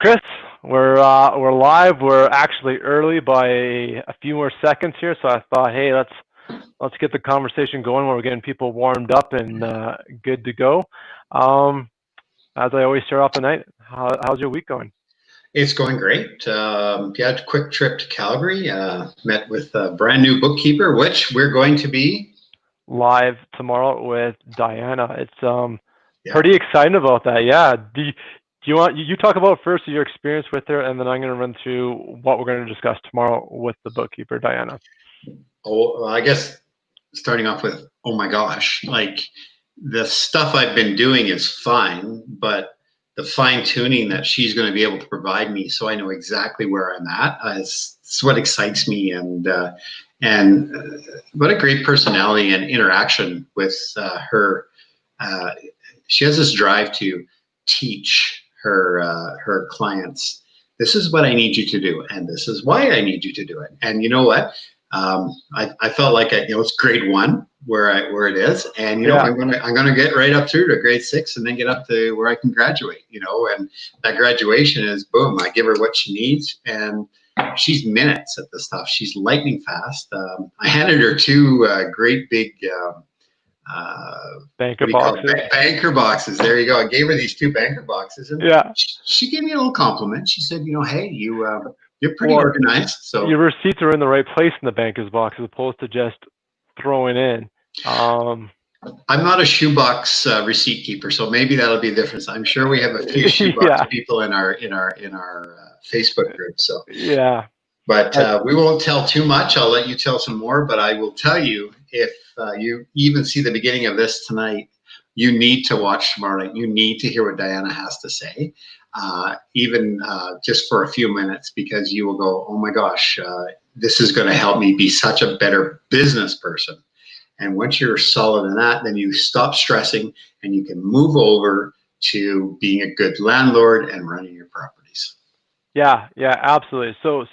Chris, we're live. We're actually early by a few more seconds here, so I thought, hey, let's get the conversation going while we're getting people warmed up and good to go. As I always start off the night, how's your week going? It's going great. Yeah, a quick trip to Calgary. Met with a brand new bookkeeper, which we're going to be Live tomorrow with Diana. It's Yeah. pretty excited about that. Yeah. Do you want you talk about first your experience with her, and then I'm going to run through what we're going to discuss tomorrow with the bookkeeper, Diana. Oh, I guess starting off with, oh my gosh, like the stuff I've been doing is fine, but the fine tuning that she's going to be able to provide me, so I know exactly where I'm at, is what excites me, and what a great personality and interaction with her. She has this drive to teach her clients, this is what I need you to do, and this is why I need you to do it. And you know what? I felt like it's grade 1 where it is, and I'm gonna get right up through to grade 6, and then get up to where I can graduate. And that graduation is boom. I give her what she needs, and she's minutes at this stuff. She's lightning fast. I handed her 2 great big. Banker boxes. Banker boxes. There you go. I gave her these 2 banker boxes, and she gave me a little compliment. She said, "Hey, you're pretty organized." So your receipts are in the right place in the banker's box, as opposed to just throwing in. I'm not a shoebox receipt keeper, so maybe that'll be the difference. I'm sure we have a few shoebox people in our Facebook group. So yeah. But we won't tell too much. I'll let you tell some more, but I will tell you, if you even see the beginning of this tonight, you need to watch tomorrow night. You need to hear what Diana has to say, even just for a few minutes, because you will go, oh my gosh, this is going to help me be such a better business person. And once you're solid in that, then you stop stressing and you can move over to being a good landlord and running your properties. Yeah, absolutely. So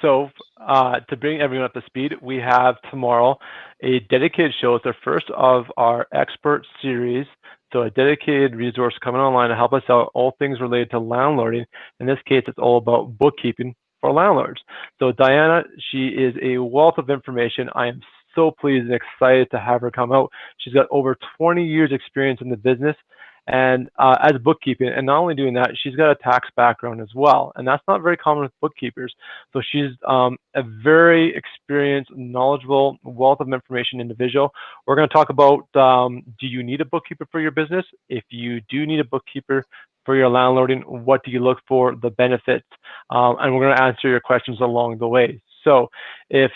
to bring everyone up to speed, we have tomorrow a dedicated show. It's the first of our expert series. So a dedicated resource coming online to help us out, all things related to landlording. In this case, it's all about bookkeeping for landlords. So Diana, she is a wealth of information. I am so pleased and excited to have her come out. She's got over 20 years experience in the business, and as bookkeeping, and not only doing that, she's got a tax background as well, and that's not very common with bookkeepers. So she's a very experienced, knowledgeable, wealth of information individual. We're going to talk about, do you need a bookkeeper for your business? If you do need a bookkeeper for your landlording, what do you look for, the benefits, and we're going to answer your questions along the way. So if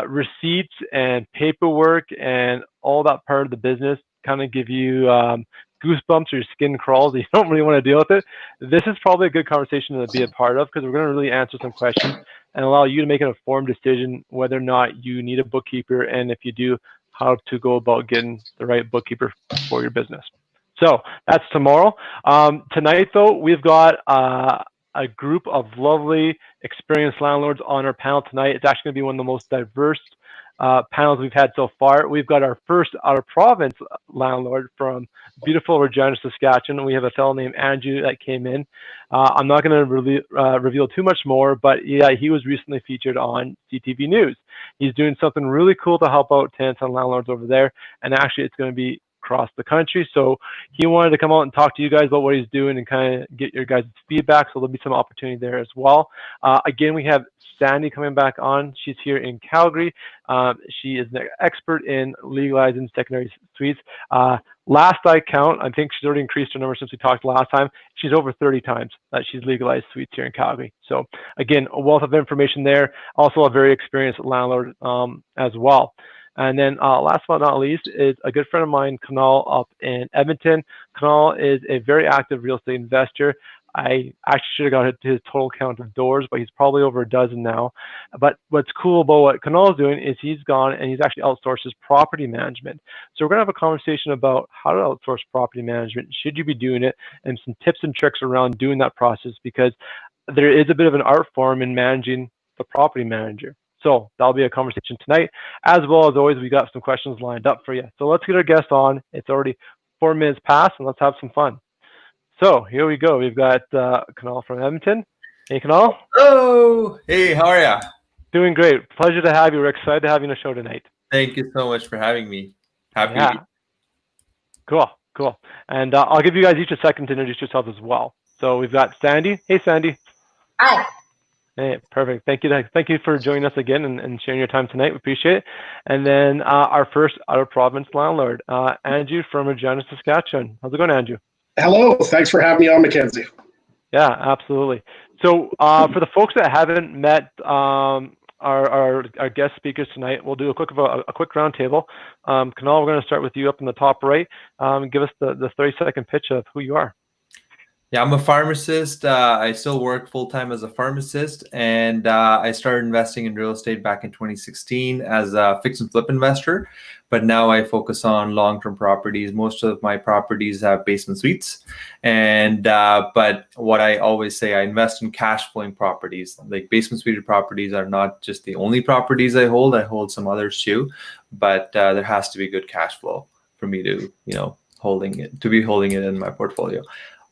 receipts and paperwork and all that part of the business kind of give you goosebumps or your skin crawls, you don't really want to deal with it, this is probably a good conversation to be a part of, because we're going to really answer some questions and allow you to make an informed decision whether or not you need a bookkeeper, and if you do, how to go about getting the right bookkeeper for your business. So that's tomorrow. Tonight, though, we've got a group of lovely, experienced landlords on our panel tonight. It's actually going to be one of the most diverse panels we've had so far. We've got our first out-of-province landlord from beautiful Regina, Saskatchewan. We have a fellow named Andrew that came in. I'm not going to reveal too much more, but yeah, he was recently featured on CTV News. He's doing something really cool to help out tenants and landlords over there, and actually it's going to be across the country. So he wanted to come out and talk to you guys about what he's doing and kind of get your guys' feedback. So there'll be some opportunity there as well. Again, we have Sandy coming back on. She's here in Calgary. She is an expert in legalizing secondary suites. Last I count, I think she's already increased her number since we talked last time. She's over 30 times that she's legalized suites here in Calgary. So again, a wealth of information there. Also a very experienced landlord as well. And then last but not least is a good friend of mine, Kunal, up in Edmonton. Kunal is a very active real estate investor. I actually should have got his total count of doors, but he's probably over a dozen now. But what's cool about what Kunal is doing is he's gone and he's actually outsourced his property management. So we're going to have a conversation about how to outsource property management. Should you be doing it? And some tips and tricks around doing that process, because there is a bit of an art form in managing the property manager. So that'll be a conversation tonight. As well as always, we got some questions lined up for you. So let's get our guest on. It's already 4 minutes past, and let's have some fun. So here we go. We've got Kunal from Edmonton. Hey, Kunal. Oh, hey, how are ya? Doing great. Pleasure to have you. We're excited to have you on the show tonight. Thank you so much for having me. Happy. Yeah, cool. And I'll give you guys each a second to introduce yourselves as well. So we've got Sandy. Hey, Sandy. Hi. Hey, perfect. Thank you for joining us again and sharing your time tonight. We appreciate it. And then our first out of province landlord, Andrew from Regina, Saskatchewan. How's it going, Andrew? Hello. Thanks for having me on, MacKenzie. Yeah, absolutely. So for the folks that haven't met our guest speakers tonight, we'll do a quick roundtable. Kunal, we're going to start with you up in the top right. Give us the 30-second pitch of who you are. Yeah, I'm a pharmacist. I still work full-time as a pharmacist, and I started investing in real estate back in 2016 as a fix and flip investor. But now I focus on long-term properties. Most of my properties have basement suites, and but what I always say, I invest in cash flowing properties. Like basement suite properties are not just the only properties I hold. I hold some others too, but there has to be good cash flow for me to holding it in my portfolio.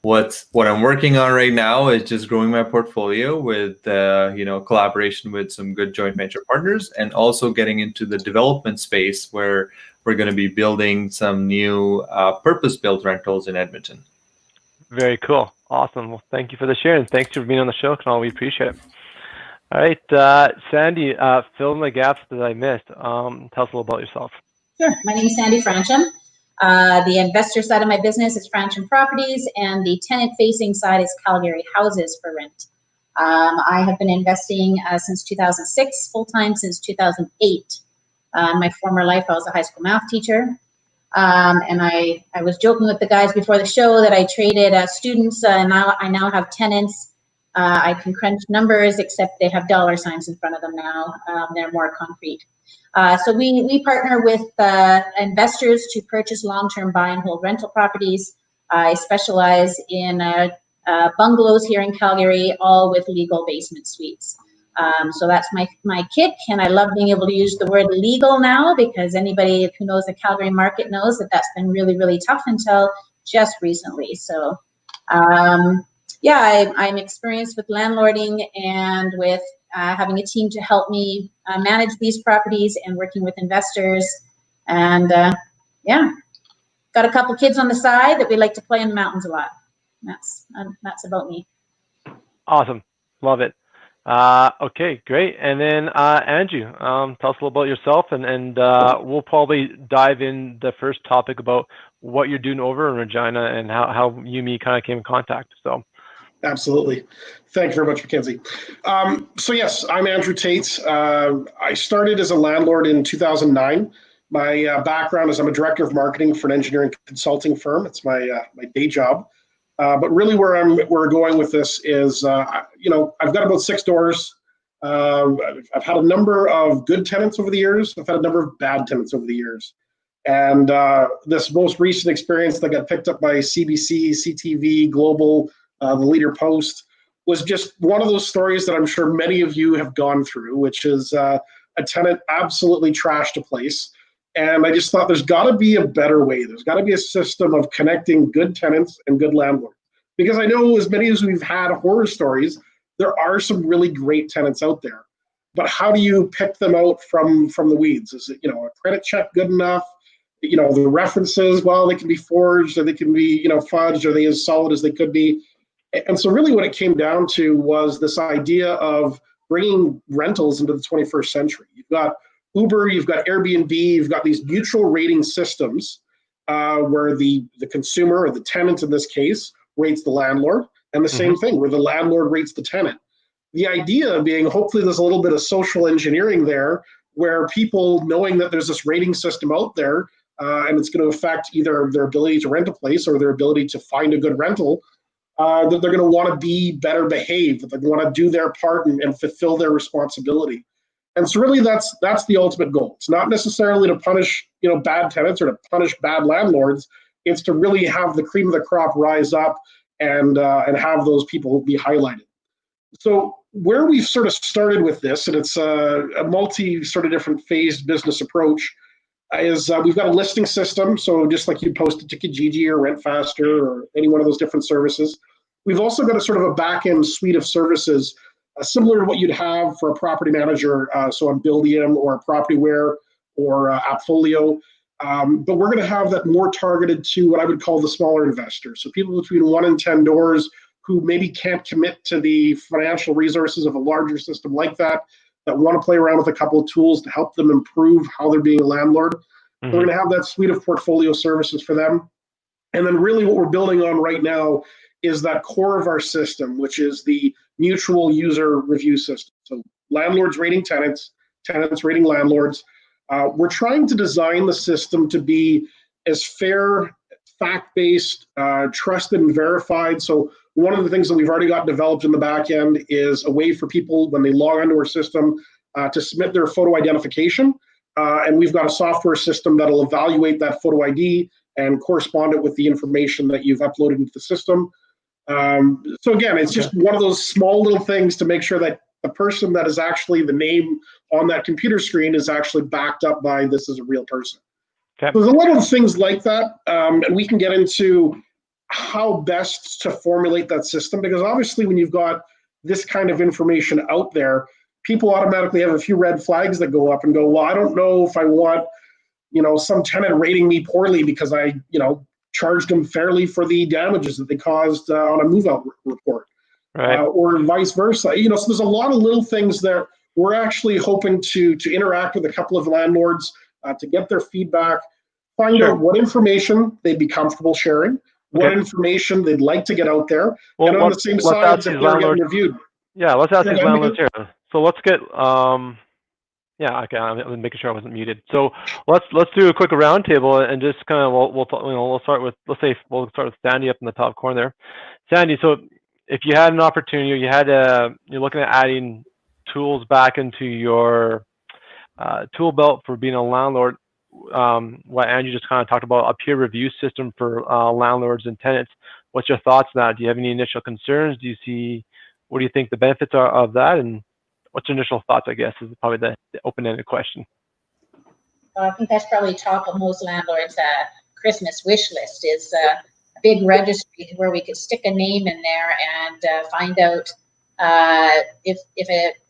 What I'm working on right now is just growing my portfolio with collaboration with some good joint venture partners, and also getting into the development space where we're going to be building some new purpose-built rentals in Edmonton. Very cool. Awesome. Well, thank you for the share, and thanks for being on the show, Kunal. We appreciate it. All right, Sandy, fill in the gaps that I missed. Tell us a little about yourself. Sure. My name is Sandy Fransham. The investor side of my business is Fransham Properties, and the tenant-facing side is Calgary Houses for Rent. I have been investing since 2006, full-time since 2008. In my former life, I was a high school math teacher. And I was joking with the guys before the show that I traded students, and I now have tenants. I can crunch numbers, except they have dollar signs in front of them now. They're more concrete. So we partner with investors to purchase long-term buy and hold rental properties. I specialize in bungalows here in Calgary, all with legal basement suites. So that's my kick, and I love being able to use the word legal now, because anybody who knows the Calgary market knows that that's been really, really tough until just recently. So yeah, I'm experienced with landlording and with having a team to help me manage these properties and working with investors. And yeah, got a couple kids on the side that we like to play in the mountains a lot. That's about me. Awesome. Love it. Okay, great. And then Andrew, tell us a little about yourself, and we'll probably dive in the first topic about what you're doing over in Regina and how you and me kind of came in contact. So. Absolutely. Thank you very much, MacKenzie. So yes, I'm Andrew Tait. I started as a landlord in 2009. My background is I'm a director of marketing for an engineering consulting firm. It's my day job. But really where we're going with this is, I've got about 6 doors. I've had a number of good tenants over the years. I've had a number of bad tenants over the years. And this most recent experience that got picked up by CBC, CTV, Global, the Leader Post, was just one of those stories that I'm sure many of you have gone through, which is a tenant absolutely trashed a place. And I just thought there's got to be a better way. There's got to be a system of connecting good tenants and good landlords. Because I know as many as we've had horror stories, there are some really great tenants out there. But how do you pick them out from the weeds? Is it, a credit check good enough? The references, well, they can be forged, or they can be, fudged. Are they as solid as they could be? And so really what it came down to was this idea of bringing rentals into the 21st century. You've got Uber, you've got Airbnb, you've got these mutual rating systems where the consumer, or the tenant in this case, rates the landlord, and the same thing where the landlord rates the tenant. The idea being, hopefully there's a little bit of social engineering there, where people, knowing that there's this rating system out there, and it's going to affect either their ability to rent a place or their ability to find a good rental, that they're going to want to be better behaved, that they want to do their part and fulfill their responsibility. And so really that's the ultimate goal. It's not necessarily to punish, bad tenants or to punish bad landlords. It's to really have the cream of the crop rise up and have those people be highlighted. So where we've sort of started with this, and it's a multi sort of different phased business approach, is we've got a listing system. So just like you posted to Kijiji or Rent Faster or any one of those different services, We've also got a sort of a back-end suite of services similar to what you'd have for a property manager, so on Buildium or Propertyware or Appfolio. But we're going to have that more targeted to what I would call the smaller investors. So people between 1 and 10 doors who maybe can't commit to the financial resources of a larger system like that want to play around with a couple of tools to help them improve how they're being a landlord. Mm-hmm. We're going to have that suite of portfolio services for them. And then really what we're building on right now is that core of our system, which is the mutual user review system. So landlords rating tenants, tenants rating landlords. We're trying to design the system to be as fair, fact-based, trusted and verified. So one of the things that we've already got developed in the back end is a way for people when they log onto our system to submit their photo identification. And we've got a software system that'll evaluate that photo ID and correspond it with the information that you've uploaded into the system. So again, it's just one of those small little things to make sure that the person that is actually the name on that computer screen is actually backed up by this is a real person. Okay. So there's a lot of things like that, and we can get into how best to formulate that system, because obviously when you've got this kind of information out there, people automatically have a few red flags that go up and go, well, I don't know if I want, some tenant rating me poorly because I, charged them fairly for the damages that they caused on a move-out report, right? Or vice versa. So there's a lot of little things that we're actually hoping to interact with a couple of landlords to get their feedback, find out what information they'd be comfortable sharing, what information they'd like to get out there, and on the same side, if they're getting reviewed. Yeah, let's ask these landlords here. So let's get yeah, okay. I'm making sure I wasn't muted. So let's do a quick roundtable and just kind of we'll start with we'll start with Sandy up in the top corner there. Sandy, so if you had an opportunity, you're looking at adding tools back into your tool belt for being a landlord. What Andrew just kind of talked about, a peer review system for landlords and tenants. What's your thoughts on that? Do you have any initial concerns? What do you think the benefits are of that? And what's your initial thoughts, I guess, is probably the open-ended question. Well, I think that's probably top of most landlords' Christmas wish list is a big registry where we could stick a name in there and find out if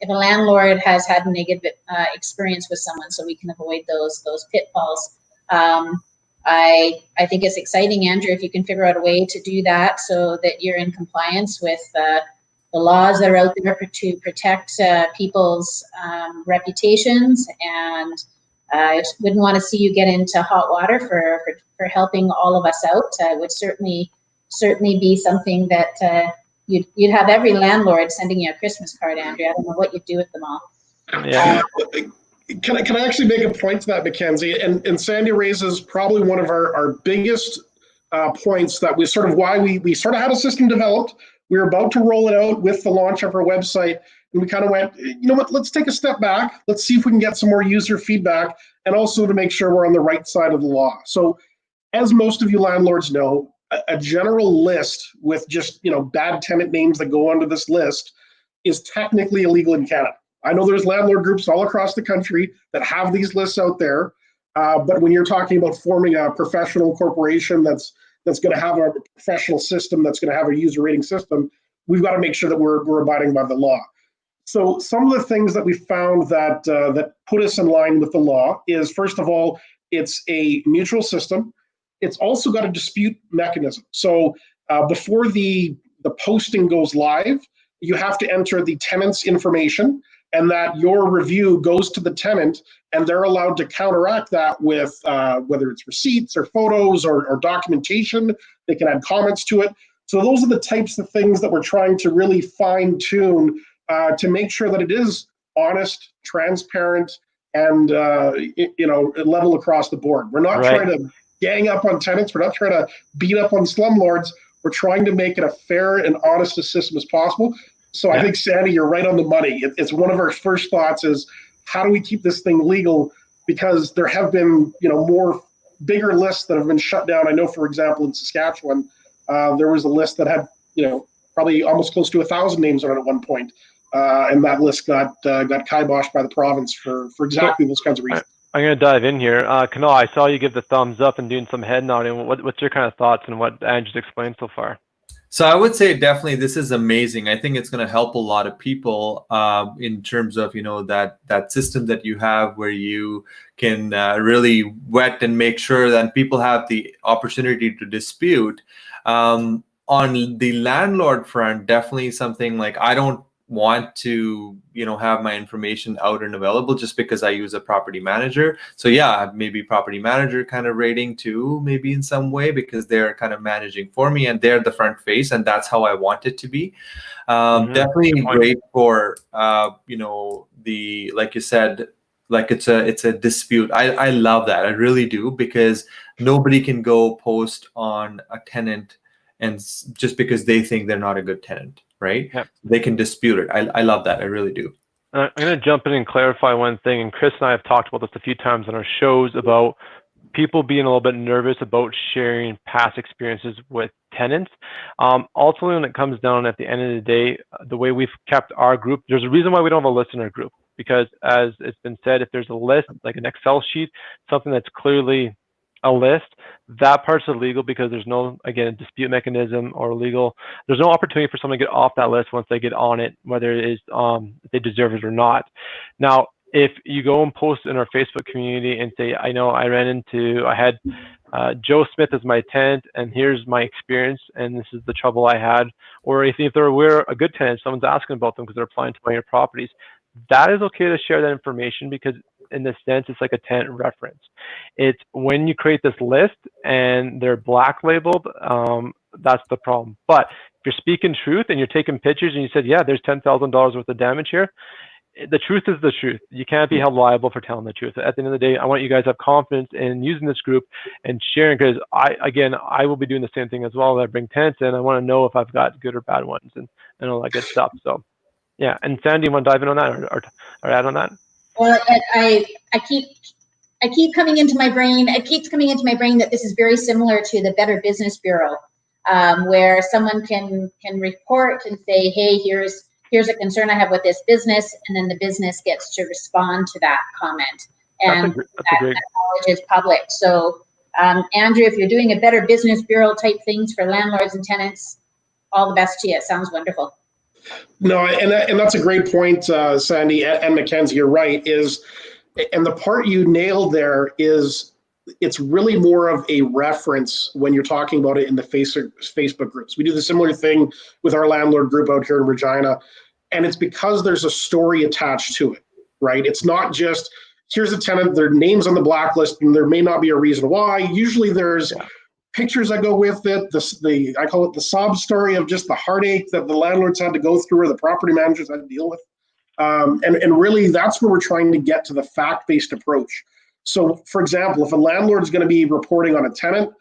a landlord has had a negative experience with someone, so we can avoid those pitfalls. I think it's exciting, Andrew, if you can figure out a way to do that so that you're in compliance with the laws that are out there to protect people's reputations, and I wouldn't want to see you get into hot water for helping all of us out. It would certainly be something that you'd have every landlord sending you a Christmas card, Andrew. I don't know what you'd do with them all. Yeah. Can I actually make a point to that, MacKenzie? And Sandy raises probably one of our biggest points that was sort of why we sort of had a system developed. We were about to roll it out with the launch of our website, and we kind of went, you know what, let's take a step back. Let's see if we can get some more user feedback, and also to make sure we're on the right side of the law. So as most of you landlords know, a general list with just, bad tenant names that go onto this list is technically illegal in Canada. I know there's landlord groups all across the country that have these lists out there, but when you're talking about forming a professional corporation that's going to have a professional system, that's going to have a user rating system, we've got to make sure that we're abiding by the law. So some of the things that we found that put us in line with the law is, first of all, it's a mutual system. It's also got a dispute mechanism. So before the posting goes live, you have to enter the tenant's information, and that your review goes to the tenant, and they're allowed to counteract that with whether it's receipts or photos or documentation. They can add comments to it. So those are the types of things that we're trying to really fine tune to make sure that it is honest, transparent, and level across the board. We're not trying to gang up on tenants. We're not trying to beat up on slumlords. We're trying to make it a fair and honest system as possible. So I think, Sandy, you're right on the money. It's one of our first thoughts is, how do we keep this thing legal? Because there have been, more bigger lists that have been shut down. I know, for example, in Saskatchewan, there was a list that had, probably almost close to 1,000 names on it at one point. And that list got kiboshed by the province for exactly those kinds of reasons. I'm going to dive in here. Kunal, I saw you give the thumbs up and doing some head nodding. What's your kind of thoughts on what Andrew's explained so far? So I would say definitely this is amazing. I think it's going to help a lot of people in terms of, that system that you have where you can really vet and make sure that people have the opportunity to dispute. On the landlord front, definitely something like I don't want to have my information out and available just because I use a property manager. So yeah, maybe property manager kind of rating too, maybe in some way, because they're kind of managing for me and they're the front face, and that's how I want it to be. Definitely great for the, like you said, like it's a dispute. I love that. I really do, because nobody can go post on a tenant and just because they think they're not a good tenant, right? Yep. They can dispute it. I love that. I really do. I'm going to jump in and clarify one thing. And Chris and I have talked about this a few times on our shows about people being a little bit nervous about sharing past experiences with tenants. Ultimately, when it comes down at the end of the day, the way we've kept our group, there's a reason why we don't have a list in our group. Because as it's been said, if there's a list, like an Excel sheet, something that's clearly a list, that part's illegal because there's no, again, a dispute mechanism or legal. There's no opportunity for someone to get off that list once they get on it, whether it is they deserve it or not. Now, if you go and post in our Facebook community and say, I had Joe Smith as my tenant, and here's my experience, and this is the trouble I had, or if they're aware a good tenant, someone's asking about them because they're applying to buy your properties, that is okay to share that information, because in this sense, it's like a tenant reference. It's when you create this list and they're black labeled, that's the problem. But if you're speaking truth and you're taking pictures and you said, yeah, there's $10,000 worth of damage here, the truth is the truth. You can't be held liable for telling the truth. At the end of the day, I want you guys to have confidence in using this group and sharing, because I will be doing the same thing as well. I bring tenants in. I want to know if I've got good or bad ones and all that good stuff. So yeah. And Sandy, you want to dive in on that or add on that? Well, I keep coming into my brain. It keeps coming into my brain that this is very similar to the Better Business Bureau, where someone can report and say, hey, here's a concern I have with this business, and then the business gets to respond to that comment, and that knowledge is public. So, Andrew, if you're doing a Better Business Bureau type things for landlords and tenants, all the best to you. It sounds wonderful. No, and that's a great point, Sandy and MacKenzie. You're right. And the part you nailed there is it's really more of a reference when you're talking about it in the Facebook groups. We do the similar thing with our landlord group out here in Regina, and it's because there's a story attached to it, right? It's not just here's a tenant, their name's on the blacklist, and there may not be a reason why. Usually there's pictures that go with it. I call it the sob story of just the heartache that the landlords had to go through or the property managers had to deal with. And really, that's where we're trying to get to the fact-based approach. So, for example, if a landlord is going to be reporting on a tenant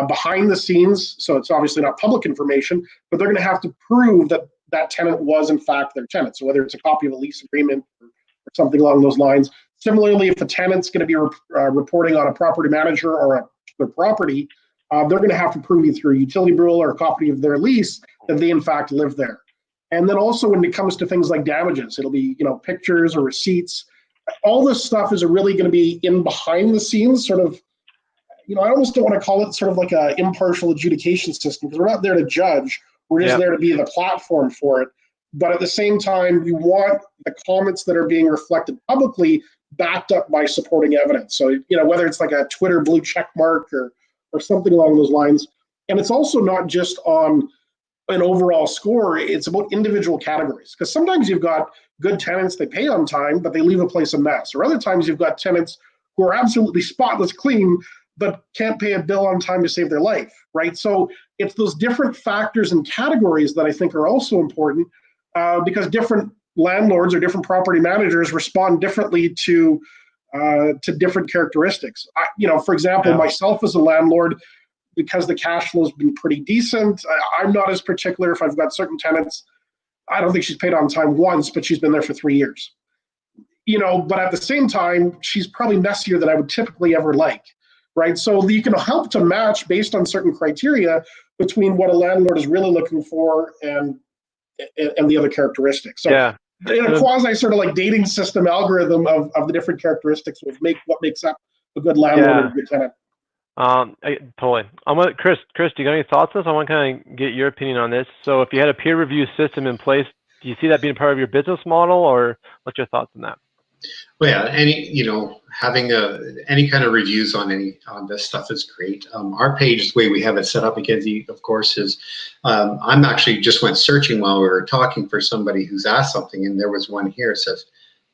behind the scenes, so it's obviously not public information, but they're going to have to prove that that tenant was, in fact, their tenant. So whether it's a copy of a lease agreement or something along those lines. Similarly, if a tenant's going to be reporting on a property manager or their property, they're going to have to prove either through a utility bill or a copy of their lease that they, in fact, live there. And then also when it comes to things like damages, it'll be, pictures or receipts. All this stuff is really going to be in behind the scenes, sort of, I almost don't want to call it sort of like an impartial adjudication system, because we're not there to judge. We're just there to be the platform for it. But at the same time, you want the comments that are being reflected publicly backed up by supporting evidence. So, whether it's like a Twitter blue check mark or something along those lines. And it's also not just on an overall score, it's about individual categories. Because sometimes you've got good tenants, they pay on time, but they leave a place a mess. Or other times you've got tenants who are absolutely spotless clean, but can't pay a bill on time to save their life, right? So it's those different factors and categories that I think are also important, because different landlords or different property managers respond differently to different characteristics. For example, myself as a landlord, because the cash flow has been pretty decent, I'm not as particular if I've got certain tenants. I don't think she's paid on time once, but she's been there for 3 years. But at the same time, she's probably messier than I would typically ever like, right? So you can help to match based on certain criteria between what a landlord is really looking for and the other characteristics. So in a quasi sort of like dating system algorithm of the different characteristics would make what makes up a good landlord or a good tenant. Totally. Chris, do you got any thoughts on this? I want to kind of get your opinion on this. So if you had a peer review system in place, do you see that being part of your business model, or what's your thoughts on that? Well, yeah, having any kind of reviews on this stuff is great. Our page, the way we have it set up, MacKenzie, of course, is I'm actually just went searching while we were talking for somebody who's asked something, and there was one here that says,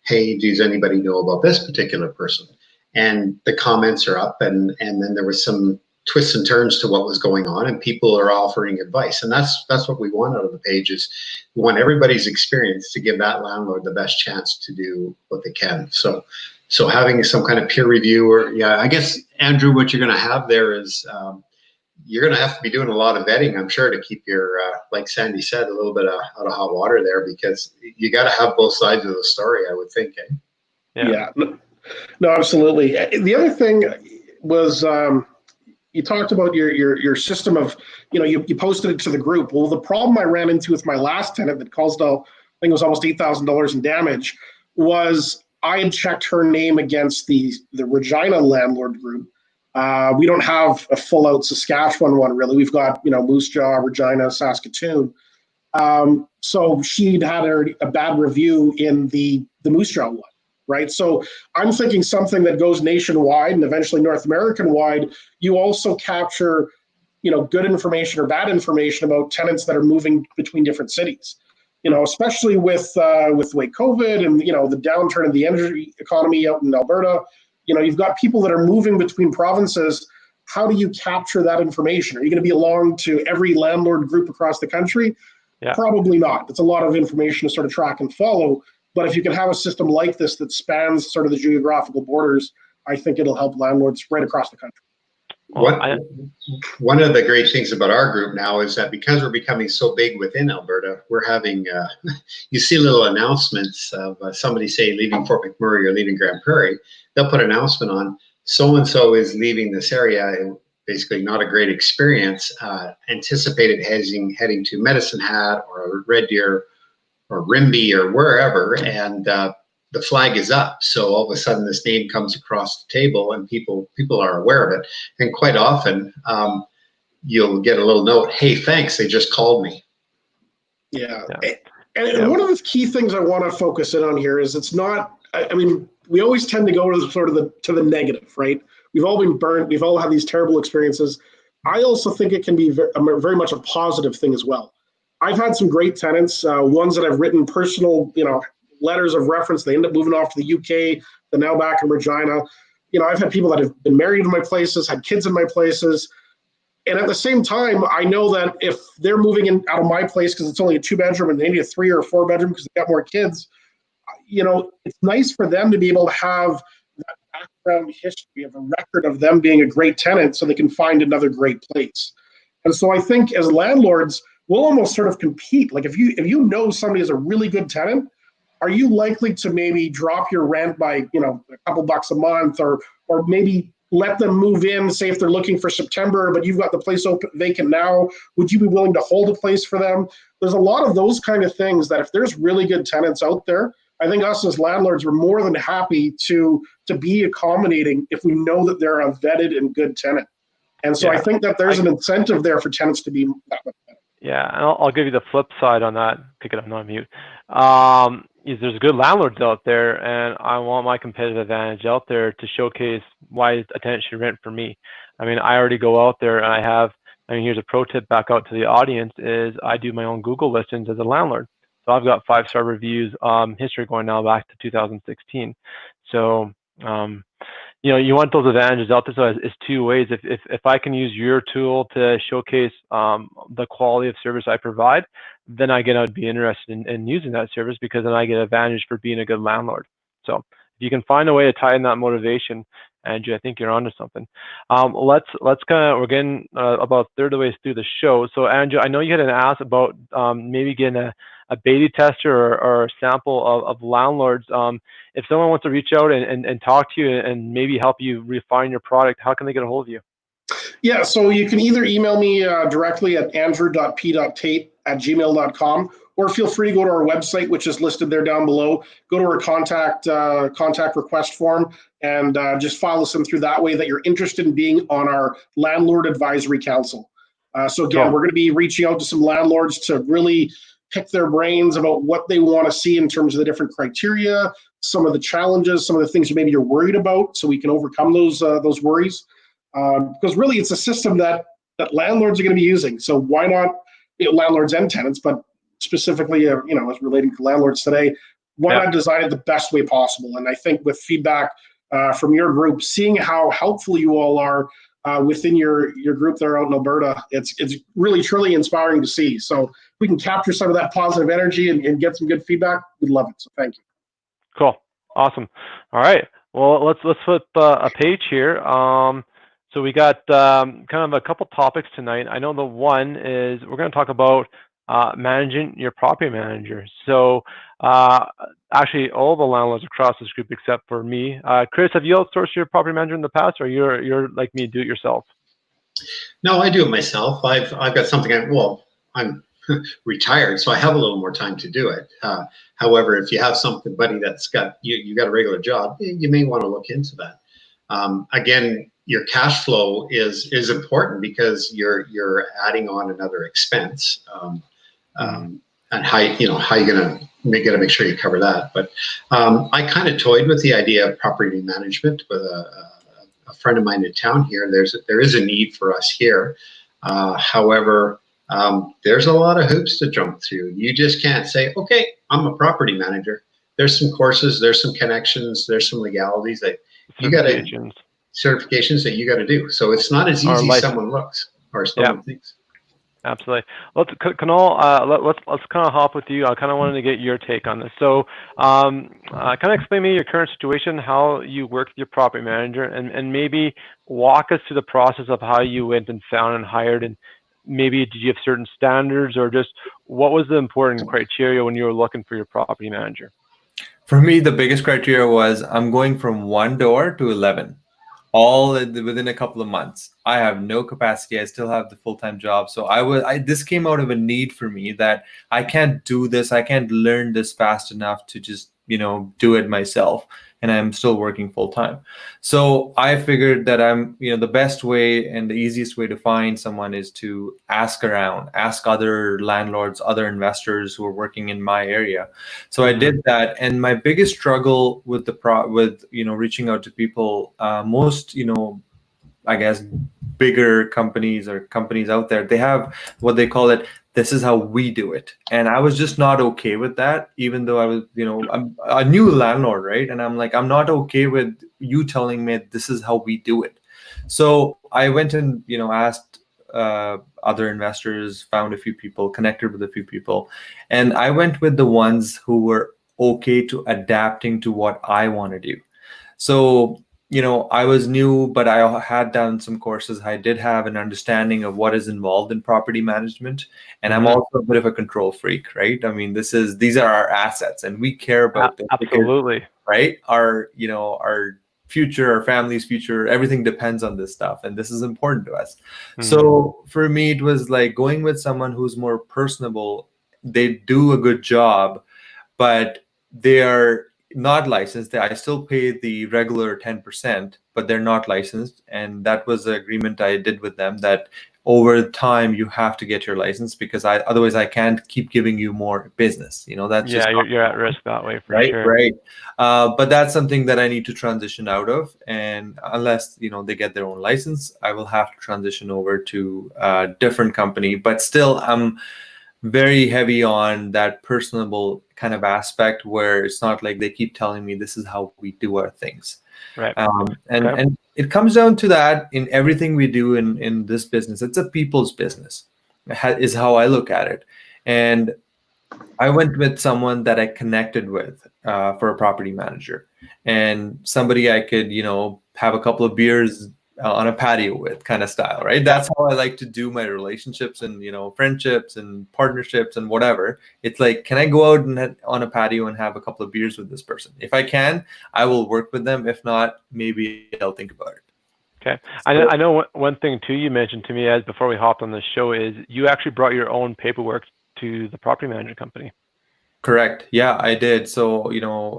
"Hey, does anybody know about this particular person?" And the comments are up, and then there was some twists and turns to what was going on, and people are offering advice, and that's what we want out of the page. Is we want everybody's experience to give that landlord the best chance to do what they can. So having some kind of peer review, or I guess, Andrew, what you're going to have there is you're going to have to be doing a lot of vetting, I'm sure, to keep your like Sandy said, a little bit out of hot water there, because you got to have both sides of the story, I would think. Yeah. No, absolutely. The other thing was you talked about your system of, you posted it to the group. Well, the problem I ran into with my last tenant that caused, I think it was almost $8,000 in damage, was I had checked her name against the Regina landlord group. We don't have a full out Saskatchewan one, really. We've got, Moose Jaw, Regina, Saskatoon. So she'd had a bad review in the Moose Jaw one. Right. So I'm thinking something that goes nationwide and eventually North American wide. You also capture, good information or bad information about tenants that are moving between different cities, especially with the way COVID and, the downturn of the energy economy out in Alberta. You've got people that are moving between provinces. How do you capture that information? Are you going to be along to every landlord group across the country? Yeah. Probably not. It's a lot of information to sort of track and follow. But if you can have a system like this that spans sort of the geographical borders, I think it'll help landlords right across the country. One of the great things about our group now is that because we're becoming so big within Alberta, we're having, you see little announcements of somebody say leaving Fort McMurray or leaving Grand Prairie. They'll put an announcement on, so-and-so is leaving this area, and basically not a great experience, anticipated heading to Medicine Hat or Red Deer or Rimbey or wherever, and the flag is up. So all of a sudden this name comes across the table and people are aware of it. And quite often you'll get a little note, "Hey, thanks, they just called me." Yeah. And one of the key things I want to focus in on here is it's not, we always tend to go to the negative, right? We've all been burnt. We've all had these terrible experiences. I also think it can be very much a positive thing as well. I've had some great tenants, ones that I've written personal, letters of reference. They end up moving off to the UK. They're now back in Regina. I've had people that have been married in my places, had kids in my places. And at the same time, I know that if they're moving in out of my place because it's only a 2-bedroom and maybe a 3 or a 4-bedroom because they got more kids, it's nice for them to be able to have that background history of a record of them being a great tenant so they can find another great place. And so I think as landlords, we'll almost sort of compete. Like if you know somebody is a really good tenant, are you likely to maybe drop your rent by, a couple bucks a month, or maybe let them move in, say if they're looking for September, but you've got the place open vacant now, would you be willing to hold a place for them? There's a lot of those kind of things that if there's really good tenants out there, I think us as landlords are more than happy to be accommodating if we know that they're a vetted and good tenant. And so I think that there's an incentive there for tenants to be that much better. Yeah, and I'll give you the flip side on that. Pick it up, not mute. There's good landlords out there, and I want my competitive advantage out there to showcase why a tenant should rent for me. I already go out there and here's a pro tip back out to the audience is I do my own Google listings as a landlord. So I've got 5-star reviews, history going now back to 2016. So, you want those advantages out there. So it's two ways. If I can use your tool to showcase the quality of service I provide, then I'd be interested in using that service because then I get advantage for being a good landlord. So if you can find a way to tie in that motivation, Andrew, I think you're onto something. We're getting about a third of the way through the show. So Andrew, I know you had an ask about maybe getting a beta tester or a sample of landlords. If someone wants to reach out and talk to you and maybe help you refine your product, how can they get a hold of you? Yeah, so you can either email me directly at andrew.p.tait@gmail.com, or feel free to go to our website, which is listed there down below. Go to our contact request form. and just follow them through that way that you're interested in being on our Landlord Advisory Council. So again, Cool. we're going to be reaching out to some landlords to really pick their brains about what they want to see in terms of the different criteria, some of the challenges, some of the things that maybe you're worried about, so we can overcome those worries. Because really, it's a system that landlords are going to be using. So why not, landlords and tenants, but specifically, as relating to landlords today, why not design it the best way possible? And I think with feedback from your group, seeing how helpful you all are within your group there out in Alberta, it's really truly inspiring to see. So if we can capture some of that positive energy and get some good feedback, we'd love it. So thank you. Cool. Awesome. All right. Well, let's flip a page here. So we got kind of a couple topics tonight. I know the one is we're going to talk about managing your property manager. So actually, all the landlords across this group except for me. Chris, have you outsourced your property manager in the past, or you're like me, do it yourself? No, I do it myself. I've got something. I'm retired, so I have a little more time to do it. However, if you have somebody that's got you got a regular job, you may want to look into that. Again, your cash flow is important because you're adding on another expense, and how you gotta make sure you cover that. But I kind of toyed with the idea of property management with a friend of mine in town here. There is a need for us here. However, there's a lot of hoops to jump through. You just can't say, okay, I'm a property manager. There's some courses, there's some connections, there's some legalities that you got to, certifications that you got to do. So it's not as easy as someone looks or someone thinks. Absolutely. Kunal, let's kind of hop with you. I kind of wanted to get your take on this. So kind of explain me your current situation, how you work with your property manager, and maybe walk us through the process of how you went and found and hired, and maybe did you have certain standards, or just what was the important criteria when you were looking for your property manager? For me, the biggest criteria was I'm going from 1 door to 11, all within a couple of months. I have no capacity. I still have the full-time job. So this came out of a need for me that I can't do this. I can't learn this fast enough to just, do it myself. And I'm still working full-time. So I figured that the best way and the easiest way to find someone is to ask around, ask other landlords, other investors who are working in my area. So I did that. And my biggest struggle with reaching out to people, most, I guess, bigger companies or companies out there, they have what they call it, this is how we do it. And I was just not okay with that, even though I was, I'm a new landlord, right? And I'm like, I'm not okay with you telling me this is how we do it. So I went and, asked other investors, found a few people, connected with a few people. And I went with the ones who were okay to adapting to what I want to do. So I was new, but I had done some courses. I did have an understanding of what is involved in property management. And I'm also a bit of a control freak, right? I mean, these are our assets and we care about them. Absolutely. Because, right? Our future, our family's future, everything depends on this stuff. And this is important to us. So for me, it was like going with someone who's more personable. They do a good job, but they are not licensed. I still pay the regular 10%, but they're not licensed. And that was the agreement I did with them, that over time you have to get your license, because otherwise I can't keep giving you more business. That's you're at risk that way for sure. Right. But that's something that I need to transition out of. And unless they get their own license, I will have to transition over to a different company. But still, I'm very heavy on that personable kind of aspect, where it's not like they keep telling me this is how we do our things. Right. And it comes down to that in everything we do in this business. It's a people's business, is how I look at it. And I went with someone that I connected with for a property manager, and somebody I could, have a couple of beers on a patio with, kind of style, right? That's how I like to do my relationships and, friendships and partnerships and whatever. It's like, can I go out and on a patio and have a couple of beers with this person? If I can, I will work with them. If not, maybe I'll think about it. Okay. I know one thing too you mentioned to me as before we hopped on the show is you actually brought your own paperwork to the property management company. Correct. Yeah, I did. So,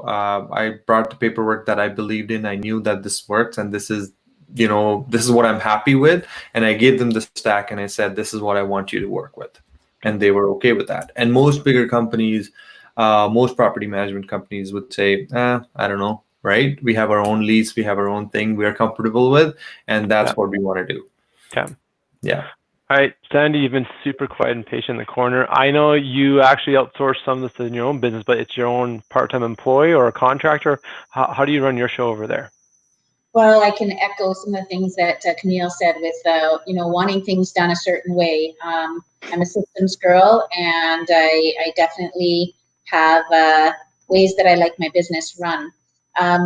I brought the paperwork that I believed in. I knew that this works and this is what I'm happy with. And I gave them the stack and I said, this is what I want you to work with. And they were okay with that. And most bigger companies, most property management companies would say, I don't know, right? We have our own lease, we have our own thing we're comfortable with, and that's what we want to do. Okay. Yeah. All right, Sandy, you've been super quiet and patient in the corner. I know you actually outsource some of this in your own business, but it's your own part-time employee or a contractor. How do you run your show over there? Well, I can echo some of the things that Kunal said with, wanting things done a certain way. I'm a systems girl, and I definitely have ways that I like my business run.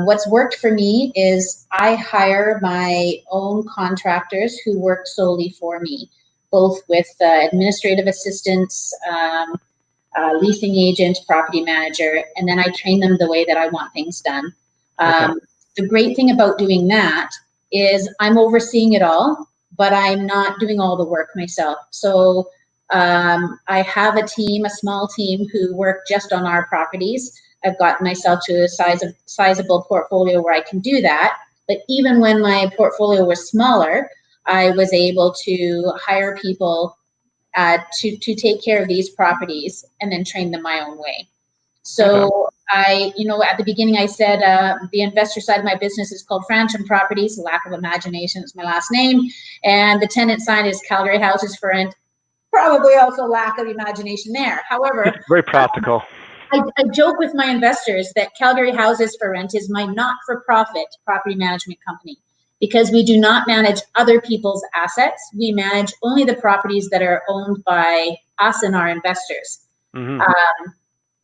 What's worked for me is I hire my own contractors who work solely for me, both with administrative assistants, leasing agent, property manager, and then I train them the way that I want things done. Okay. The great thing about doing that is I'm overseeing it all, but I'm not doing all the work myself. So I have a small team who work just on our properties. I've gotten myself to a sizable portfolio where I can do that. But even when my portfolio was smaller, I was able to hire people to take care of these properties and then train them my own way. So I, at the beginning I said the investor side of my business is called Fransham Properties, lack of imagination is my last name. And the tenant side is Calgary Houses for Rent, probably also lack of imagination there. However, very practical. I joke with my investors that Calgary Houses for Rent is my not-for-profit property management company because we do not manage other people's assets. We manage only the properties that are owned by us and our investors. Mm-hmm.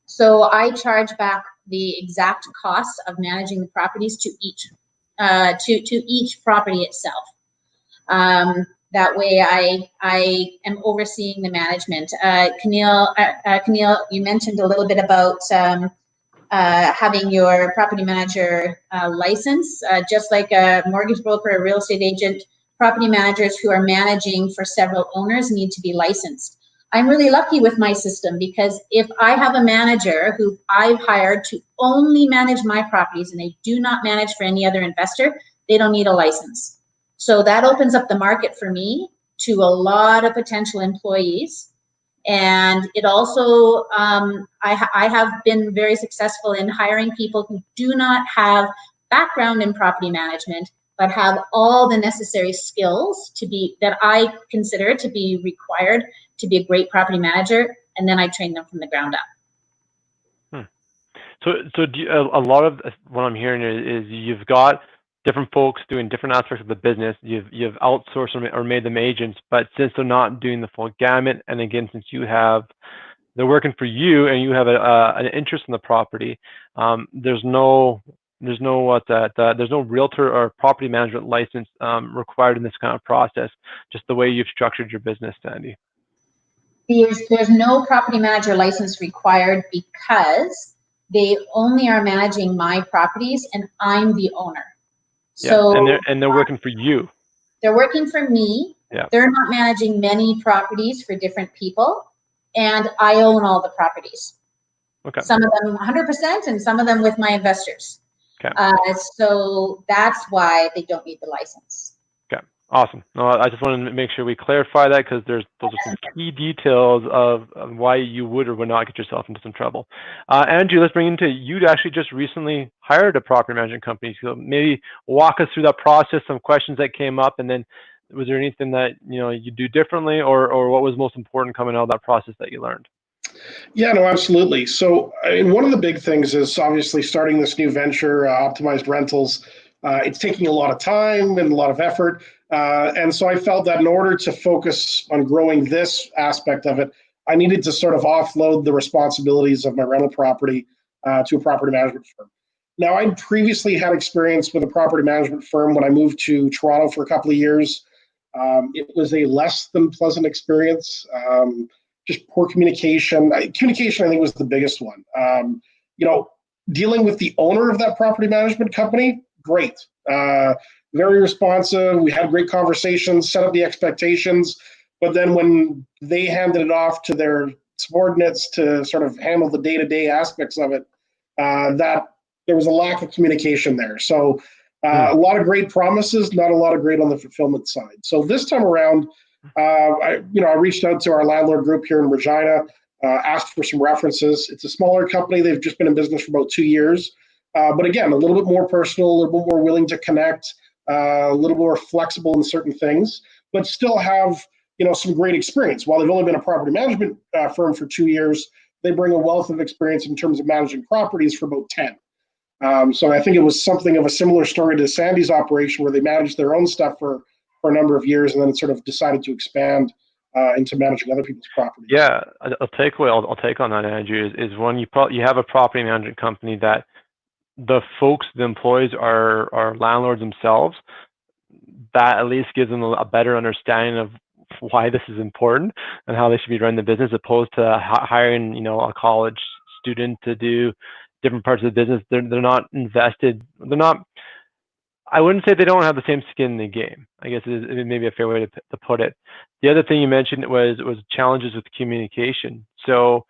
So I charge back the exact cost of managing the properties to each property itself. That way I am overseeing the management. Kunal, you mentioned a little bit about having your property manager license, just like a mortgage broker, a real estate agent, property managers who are managing for several owners need to be licensed. I'm really lucky with my system because if I have a manager who I've hired to only manage my properties and they do not manage for any other investor, they don't need a license. So that opens up the market for me to a lot of potential employees. And it also, I have been very successful in hiring people who do not have background in property management, but have all the necessary skills that I consider to be required to be a great property manager, and then I train them from the ground up. So do you, a lot of what I'm hearing is you've got different folks doing different aspects of the business. You've outsourced or made them agents, but since they're not doing the full gamut, and again, since they're working for you and you have an interest in the property, there's no realtor or property management license required in this kind of process, just the way you've structured your business, Sandy. There's no property manager license required because they only are managing my properties and I'm the owner. So and they're working for you. They're working for me. Yeah. They're not managing many properties for different people, and I own all the properties. Okay. Some of them 100% and some of them with my investors. Okay. So that's why they don't need the license. Okay. Awesome. No, I just wanted to make sure we clarify that because those are some key details of why you would or would not get yourself into some trouble. Andrew, let's bring into you. Actually just recently hired a property management company. So maybe walk us through that process, some questions that came up, and then was there anything that you do differently, or what was most important coming out of that process that you learned? Yeah, no, absolutely. So one of the big things is obviously starting this new venture, Optimized Rentals. It's taking a lot of time and a lot of effort. And so I felt that in order to focus on growing this aspect of it, I needed to sort of offload the responsibilities of my rental property to a property management firm. Now, I previously had experience with a property management firm when I moved to Toronto for a couple of years. It was a less than pleasant experience. Just poor communication. Communication, I think, was the biggest one. Dealing with the owner of that property management company, great. Very responsive. We had great conversations, set up the expectations. But then when they handed it off to their subordinates to sort of handle the day-to-day aspects of it, that there was a lack of communication there. So a lot of great promises, not a lot of great on the fulfillment side. So this time around, I reached out to our landlord group here in Regina, asked for some references. It's a smaller company. They've just been in business for about 2 years. But again, a little bit more personal, a little bit more willing to connect, a little more flexible in certain things, but still have, some great experience. While they've only been a property management firm for 2 years, they bring a wealth of experience in terms of managing properties for about 10. So I think it was something of a similar story to Sandy's operation, where they managed their own stuff for a number of years, and then it sort of decided to expand into managing other people's properties. Yeah, I'll take on that, Andrew, is when you have a property management company that the employees are landlords themselves, that at least gives them a better understanding of why this is important and how they should be running the business, opposed to hiring, a college student to do different parts of the business. They're not invested. I wouldn't say they don't have the same skin in the game, I guess is maybe a fair way to put it. The other thing you mentioned was challenges with communication. So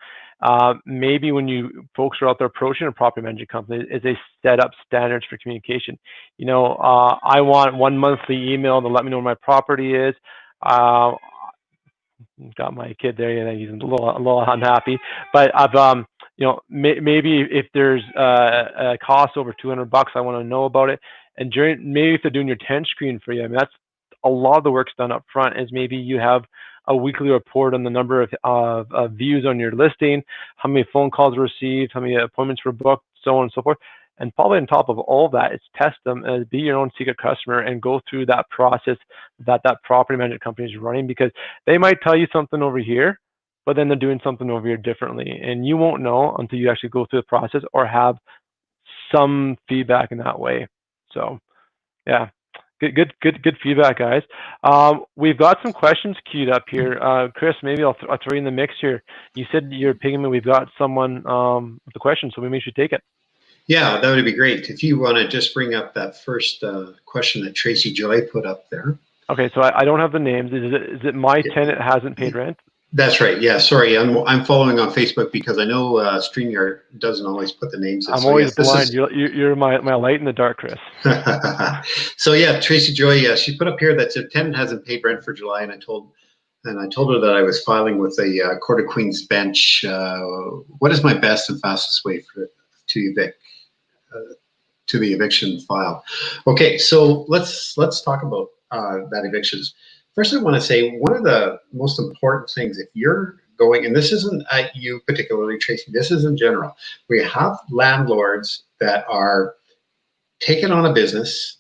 maybe when folks are out there approaching a property management company, is they set up standards for communication. I want one monthly email to let me know where my property is. Got my kid there, he's a little unhappy, but I've maybe if there's a cost over $200, I want to know about it. And maybe if they're doing your tent screen for you, that's a lot of the work's done up front. Is maybe you have a weekly report on the number of views on your listing, how many phone calls were received, how many appointments were booked, so on and so forth. And probably on top of all of that, it's test them as be your own secret customer and go through that process that property management company is running, because they might tell you something over here, but then they're doing something over here differently. And you won't know until you actually go through the process or have some feedback in that way. So yeah, good feedback, guys. We've got some questions queued up here. Chris, maybe I'll throw you in the mix here. You said you're pinging me. We've got someone with the question, so maybe we should take it. Yeah, that would be great. If you want to just bring up that first question that Tracy Joy put up there. Okay, so I don't have the names. Is it my tenant hasn't paid rent? That's right. Yeah, sorry. I'm following on Facebook because I know StreamYard doesn't always put the names in. I'm always blind. You're my light in the dark, Chris. So yeah, Tracy Joy, she put up here that the tenant hasn't paid rent for July, and I told her that I was filing with the Court of Queen's bench. What is my best and fastest way to evict? To the eviction file. Okay, so let's talk about that evictions. First, I want to say one of the most important things, if you're going, and this isn't at you particularly, Tracy, this is in general, we have landlords that are taking on a business,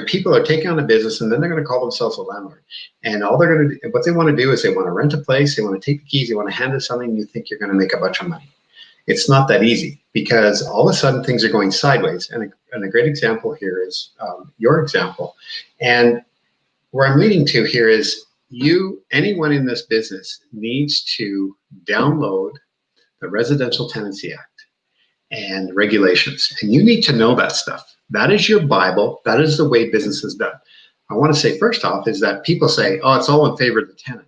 people are taking on a business, and then they're going to call themselves a landlord. And what they want to do is they want to rent a place, they want to take the keys, they want to hand it something, and you think you're going to make a bunch of money. It's not that easy, because all of a sudden things are going sideways. And a great example here is your example. And where I'm leading to here is anyone in this business needs to download the Residential Tenancy Act and regulations. And you need to know that stuff. That is your Bible. That is the way business is done. I want to say first off is that people say, oh, it's all in favor of the tenant.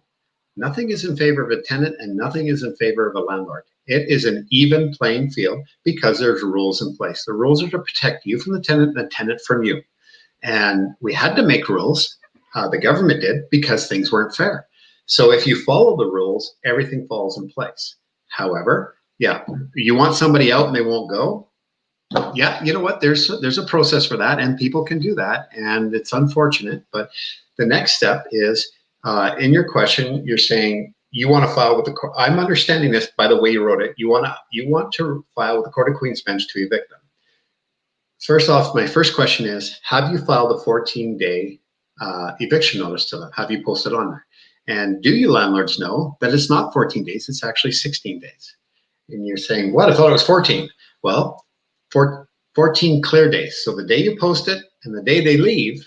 Nothing is in favor of a tenant and nothing is in favor of a landlord. It is an even playing field because there's rules in place. The rules are to protect you from the tenant and the tenant from you. And we had to make rules. The government did, because things weren't fair. So if you follow the rules, everything falls in place. However, yeah, you want somebody out and they won't go. Yeah, you know what? There's a process for that, and people can do that, and it's unfortunate. But the next step is, in your question, you're saying you want to file with the court. I'm understanding this by the way you wrote it. You want to file with the Court of Queen's Bench to evict them. First off, my first question is, have you filed a 14-day eviction notice to them? Have you posted on there? And do you landlords know that it's not 14 days, it's actually 16 days? And you're saying, what? I thought it was 14. Well, 14 clear days. So the day you post it and the day they leave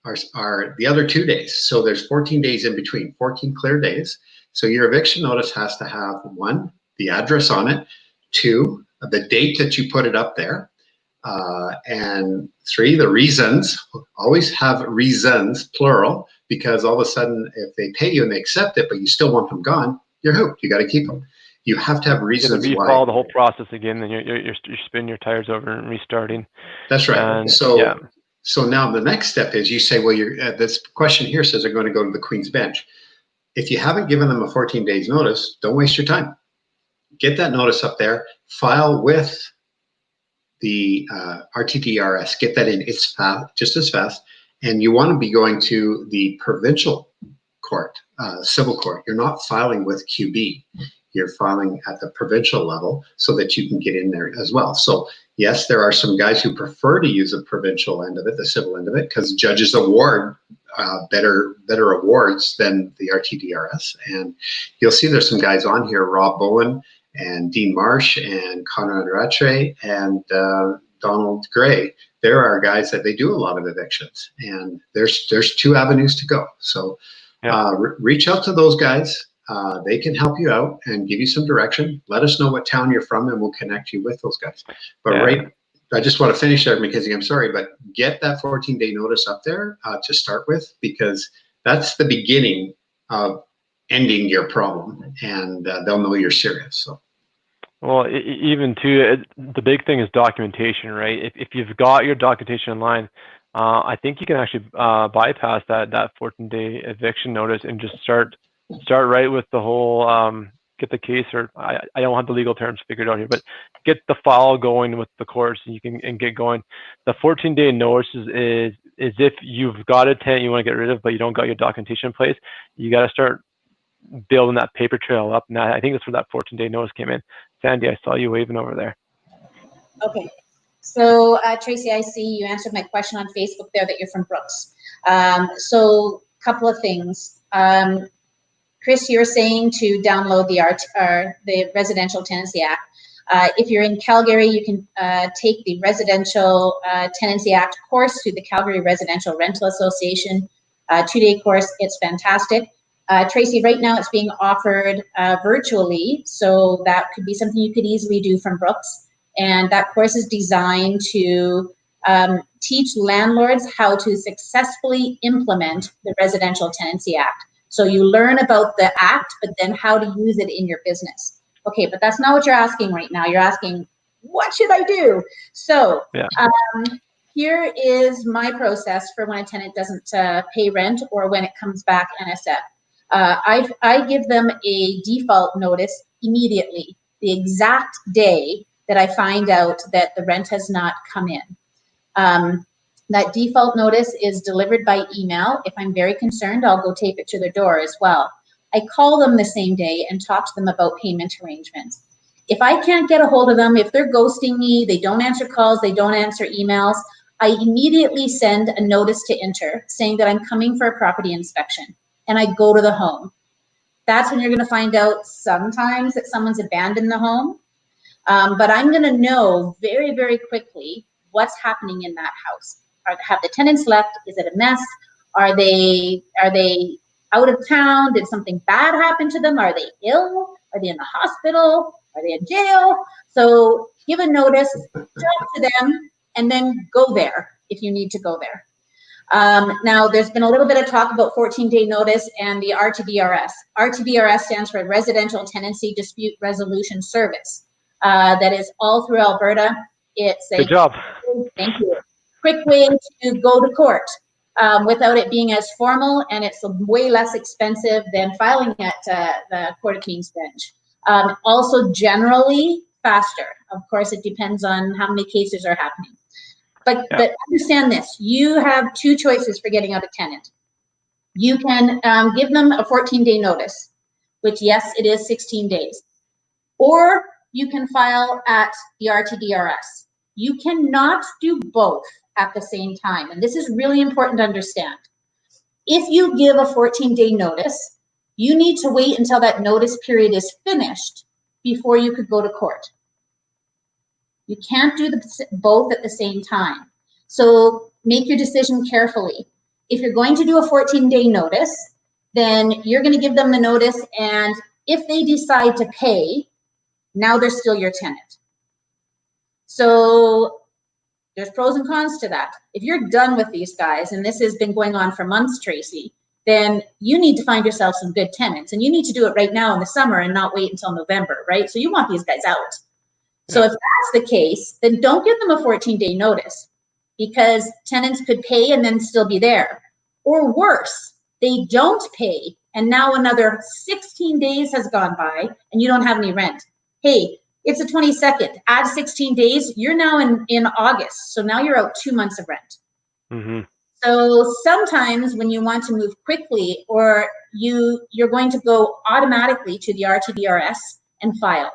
are the other 2 days. So there's 14 days in between, 14 clear days. So your eviction notice has to have 1, the address on it, 2, the date that you put it up there, and 3, the reasons. Always have reasons, plural, because all of a sudden if they pay you and they accept it, but you still want them gone, you're hooked. You got to keep them. You have to have reasons you why. follow the whole process again, and you're spinning your tires over and restarting. That's right. And, so yeah. So now the next step is you say, well, this question here says they're going to go to the Queen's Bench. If you haven't given them a 14 days notice, don't waste your time. Get that notice up there, file with the RTDRS, get that in. It's fast, just as fast. And you want to be going to the provincial court, civil court. You're not filing with QB. You're filing at the provincial level so that you can get in there as well. So yes, there are some guys who prefer to use the provincial end of it, the civil end of it, because judges award better awards than the RTDRS. And you'll see there's some guys on here, Rob Bowen and Dean Marsh and Conrad Rattray and Donald Gray. There are guys that they do a lot of evictions, and there's 2 avenues to go. So reach out to those guys. They can help you out and give you some direction. Let us know what town you're from, and we'll connect you with those guys. But I just want to finish there, MacKenzie. I'm sorry, but get that 14-day notice up there to start with, because that's the beginning of ending your problem, and they'll know you're serious. So. Well, even too, the big thing is documentation, right? If you've got your documentation online, I think you can actually bypass that 14-day eviction notice and just start right with the whole get the case, or I don't have the legal terms figured out here, but get the file going with the courts, and you can get going. The 14-day notice is if you've got a tenant you want to get rid of, but you don't got your documentation in place. You got to start building that paper trail up. Now, I think that's where that 14-day notice came in. Sandy, I saw you waving over there. Okay. So, Tracy, I see you answered my question on Facebook there that you're from Brooks. So, couple of things. Chris, you're saying to download the Residential Tenancy Act. If you're in Calgary, you can take the Residential Tenancy Act course through the Calgary Residential Rental Association. 2-day course. It's fantastic. Tracy, right now it's being offered virtually, so that could be something you could easily do from Brooks. And that course is designed to teach landlords how to successfully implement the Residential Tenancy Act. So you learn about the act, but then how to use it in your business. Okay, but that's not what you're asking right now. You're asking, what should I do? So here is my process for when a tenant doesn't pay rent or when it comes back NSF. I give them a default notice immediately, the exact day that I find out that the rent has not come in. That default notice is delivered by email. If I'm very concerned, I'll go tape it to their door as well. I call them the same day and talk to them about payment arrangements. If I can't get a hold of them, if they're ghosting me, they don't answer calls, they don't answer emails, I immediately send a notice to enter saying that I'm coming for a property inspection. And I go to the home. That's when you're going to find out sometimes that someone's abandoned the home. But I'm going to know very, very quickly what's happening in that house. Have the tenants left? Is it a mess? Are they out of town? Did something bad happen to them? Are they ill? Are they in the hospital? Are they in jail? So give a notice, talk to them, and then go there if you need to go there. Now, there's been a little bit of talk about 14-day notice and the RTDRS. RTDRS stands for Residential Tenancy Dispute Resolution Service. That is all through Alberta. It's a good job. Thank you. Quick way to go to court without it being as formal, and it's way less expensive than filing at the Court of King's Bench. Also, generally faster. Of course, it depends on how many cases are happening. But understand this, you have 2 choices for getting out a tenant. You can give them a 14-day notice, which, yes, it is 16 days. Or you can file at the RTDRS. You cannot do both at the same time. And this is really important to understand. If you give a 14-day notice, you need to wait until that notice period is finished before you could go to court. You can't do both at the same time. So make your decision carefully. If you're going to do a 14-day notice, then you're going to give them the notice, and if they decide to pay, now they're still your tenant. So there's pros and cons to that. If you're done with these guys, and this has been going on for months, Tracy, then you need to find yourself some good tenants, and you need to do it right now in the summer and not wait until November, right? So you want these guys out. So if that's the case, then don't give them a 14-day notice, because tenants could pay and then still be there. Or worse, they don't pay and now another 16 days has gone by and you don't have any rent. Hey, it's the 22nd, add 16 days, you're now in August. So now you're out 2 months of rent. Mm-hmm. So sometimes when you want to move quickly, or you're going to go automatically to the RTDRS and file.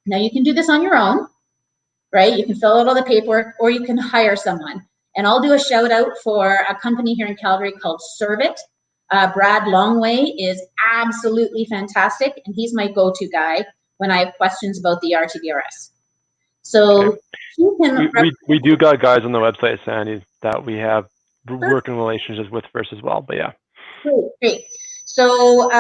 Now you can do this on your own, right? You can fill out all the paperwork, or you can hire someone. And I'll do a shout out for a company here in Calgary called Servit. Brad Longway is absolutely fantastic, and he's my go-to guy when I have questions about the RTDRS. So he can we do got guys on the website, Sandy, that we have working relationships with first as well. But yeah. Great. So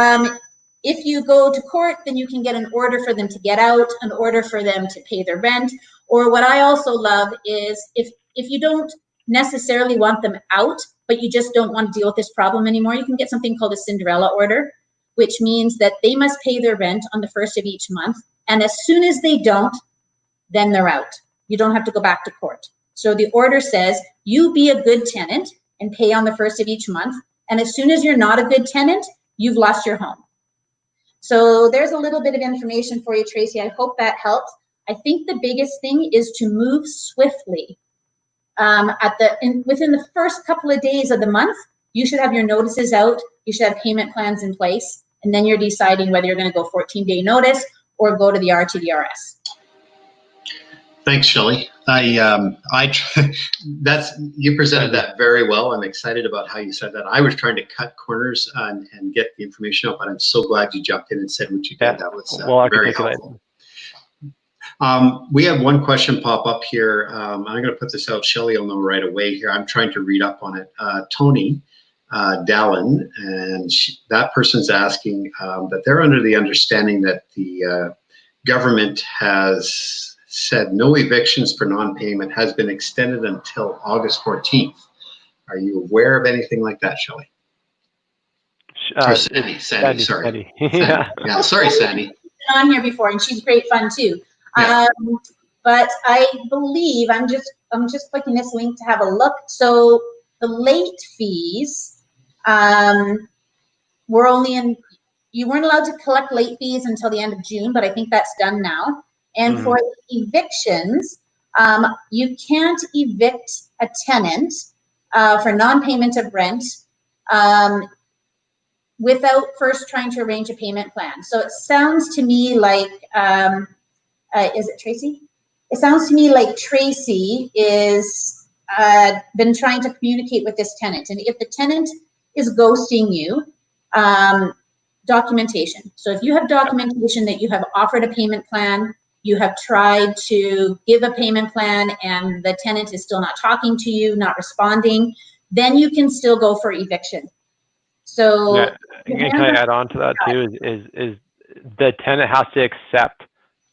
if you go to court, then you can get an order for them to get out, an order for them to pay their rent. Or what I also love is if you don't necessarily want them out, but you just don't want to deal with this problem anymore, you can get something called a Cinderella order, which means that they must pay their rent on the 1st of each month. And as soon as they don't, then they're out. You don't have to go back to court. So the order says, you be a good tenant and pay on the 1st of each month. And as soon as you're not a good tenant, you've lost your home. So there's a little bit of information for you, Tracy. I hope that helps. I think the biggest thing is to move swiftly. Within the first couple of days of the month, you should have your notices out. You should have payment plans in place. And then you're deciding whether you're going to go 14-day notice or go to the RTDRS. Thanks, Shelley. You presented that very well. I'm excited about how you said that. I was trying to cut corners and get the information out, but I'm so glad you jumped in and said what you did. That was very helpful. We have one question pop up here. I'm going to put this out. Shelley will know right away here. I'm trying to read up on it. Tony Dallin, and that person's asking that they're under the understanding that the government has said no evictions for non-payment has been extended until August 14th. Are you aware of anything like that, Shelley? Sandy, sorry. Sandy. Yeah, sorry, Sandy. Been on here before, and she's great fun too. Yeah. But I believe I'm just clicking this link to have a look. So the late fees you weren't allowed to collect late fees until the end of June, but I think that's done now. And for evictions, you can't evict a tenant for non-payment of rent without first trying to arrange a payment plan. So it sounds to me like, is it Tracy? It sounds to me like Tracy is been trying to communicate with this tenant. And if the tenant is ghosting you, documentation. So if you have documentation that you have offered a payment plan, you have tried to give a payment plan and the tenant is still not talking to you, not responding, then you can still go for eviction. So yeah, can I add on to that too? Is the tenant has to accept,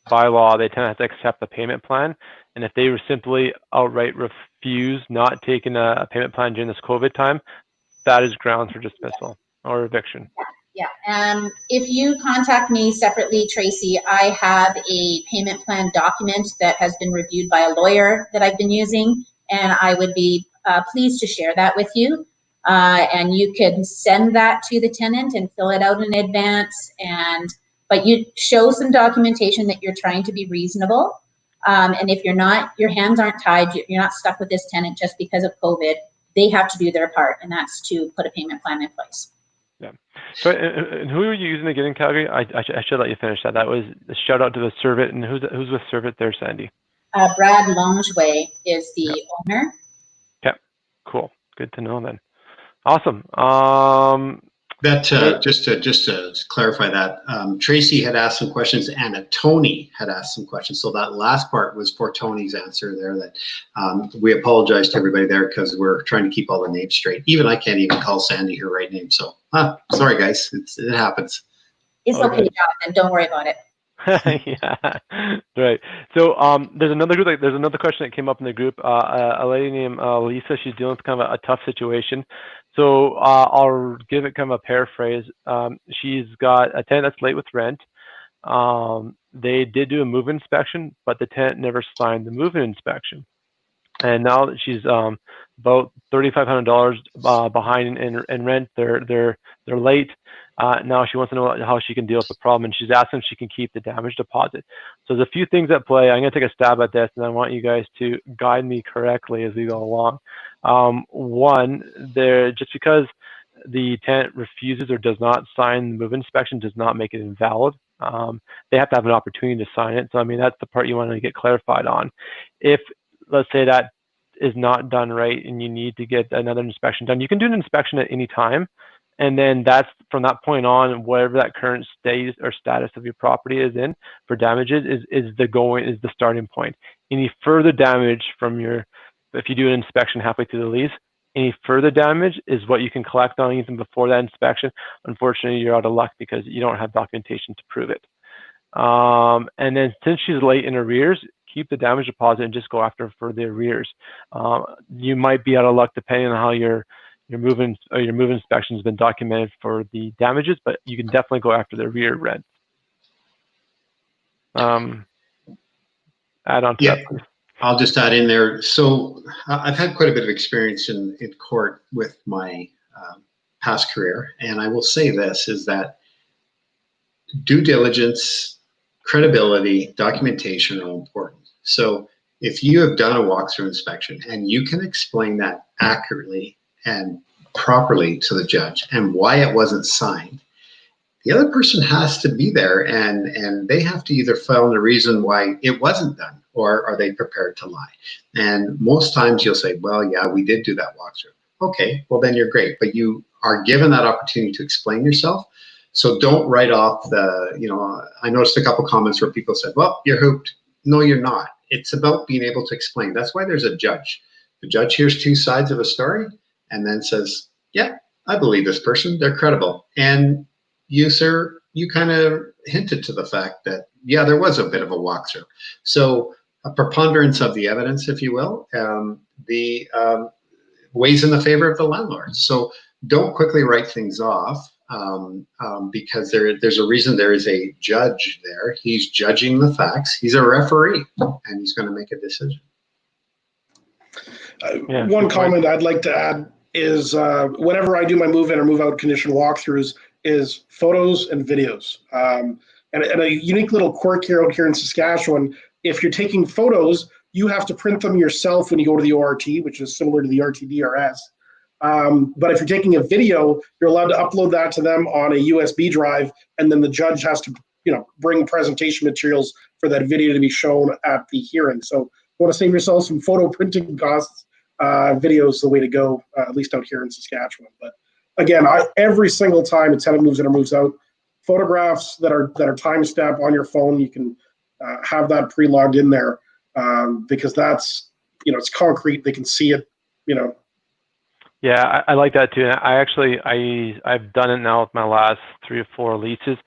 by law, the tenant has to accept the payment plan, and if they were simply outright refuse not taking a payment plan during this COVID time, that is grounds for dismissal or eviction. Yeah, if you contact me separately, Tracy, I have a payment plan document that has been reviewed by a lawyer that I've been using, and I would be pleased to share that with you. And you can send that to the tenant and fill it out in advance. But you show some documentation that you're trying to be reasonable. And if you're not, your hands aren't tied, you're not stuck with this tenant just because of COVID, they have to do their part, and that's to put a payment plan in place. Yeah. So, and who are you using again in Calgary? I should let you finish that. That was a shout out to the Servit, and who's with Servit there, Sandy? Brad Longway is the owner. Okay, cool. Good to know then. Awesome. Just to clarify that, Tracy had asked some questions and Tony had asked some questions. So that last part was for Tony's answer there. That we apologize to everybody there because we're trying to keep all the names straight. Even I can't even call Sandy her right name. So sorry guys, it happens. It's okay, Jonathan. Don't worry about it. Yeah, right. So there's another question that came up in the group. A lady named Lisa. She's dealing with kind of a tough situation. So I'll give it kind of a paraphrase. She's got a tenant that's late with rent. They did do a move-in inspection, but the tenant never signed the move-in inspection. And now that she's about $3,500 behind in rent, they're late. Now she wants to know how she can deal with the problem, and she's asking if she can keep the damage deposit. So there's a few things at play. I'm going to take a stab at this, and I want you guys to guide me correctly as we go along. One, just because the tenant refuses or does not sign the move-in inspection does not make it invalid. They have to have an opportunity to sign it. So I mean, that's the part you want to get clarified on. If let's say that is not done right and you need to get another inspection done, you can do an inspection at any time. And then that's from that point on, whatever that current state or status of your property is in for damages is the starting point. Any further damage from if you do an inspection halfway through the lease, any further damage is what you can collect on even before that inspection. Unfortunately, you're out of luck because you don't have documentation to prove it. And then since she's late in arrears, keep the damage deposit and just go after her for the arrears. You might be out of luck depending on how your move-in inspection has been documented for the damages, but you can definitely go after the arrear rent. Add on to that, please. I'll just add in there. So I've had quite a bit of experience in court with my past career, and I will say this is that due diligence, credibility, documentation are important. So if you have done a walkthrough inspection and you can explain that accurately and properly to the judge and why it wasn't signed, the other person has to be there and they have to either find a reason why it wasn't done, or are they prepared to lie? And most times you'll say, well, yeah, we did do that walkthrough. Okay, well then you're great, but you are given that opportunity to explain yourself. So don't write off I noticed a couple comments where people said, well, you're hooped. No, you're not. It's about being able to explain. That's why there's a judge. The judge hears two sides of a story and then says, yeah, I believe this person, they're credible. And you, sir, you kind of hinted to the fact that, yeah, there was a bit of a walkthrough. So a preponderance of the evidence, if you will, weighs in the favor of the landlord. So don't quickly write things off because there's a reason there is a judge there. He's judging the facts. He's a referee, and he's going to make a decision. One comment I'd like to add is whenever I do my move-in or move-out condition walkthroughs is photos and videos. And a unique little quirk here out here in Saskatchewan, if you're taking photos, you have to print them yourself when you go to the ORT, which is similar to the RTDRS. But if you're taking a video, you're allowed to upload that to them on a USB drive, and then the judge has to, bring presentation materials for that video to be shown at the hearing. So if you want to save yourself some photo printing costs, video is the way to go, at least out here in Saskatchewan. But again, every single time a tenant moves in or moves out, photographs that are time-stamped on your phone, you can have that pre-logged in there because that's, it's concrete. They can see it, Yeah, I like that too. I've done it now with my last 3 or 4 leases.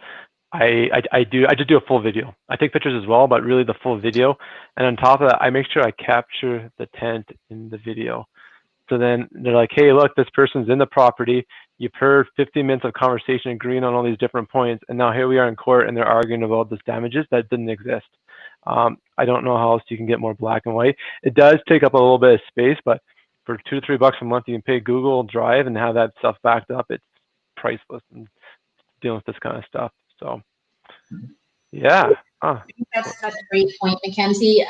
I just do a full video. I take pictures as well, but really the full video. And on top of that, I make sure I capture the tenant in the video. So then they're like, hey, look, this person's in the property. You've heard 15 minutes of conversation agreeing on all these different points. And now here we are in court and they're arguing about this damages that didn't exist. I don't know how else you can get more black and white. It does take up a little bit of space, but for $2 to $3 a month, you can pay Google Drive and have that stuff backed up. It's priceless and dealing with this kind of stuff. So, yeah. I think that's a great point, MacKenzie.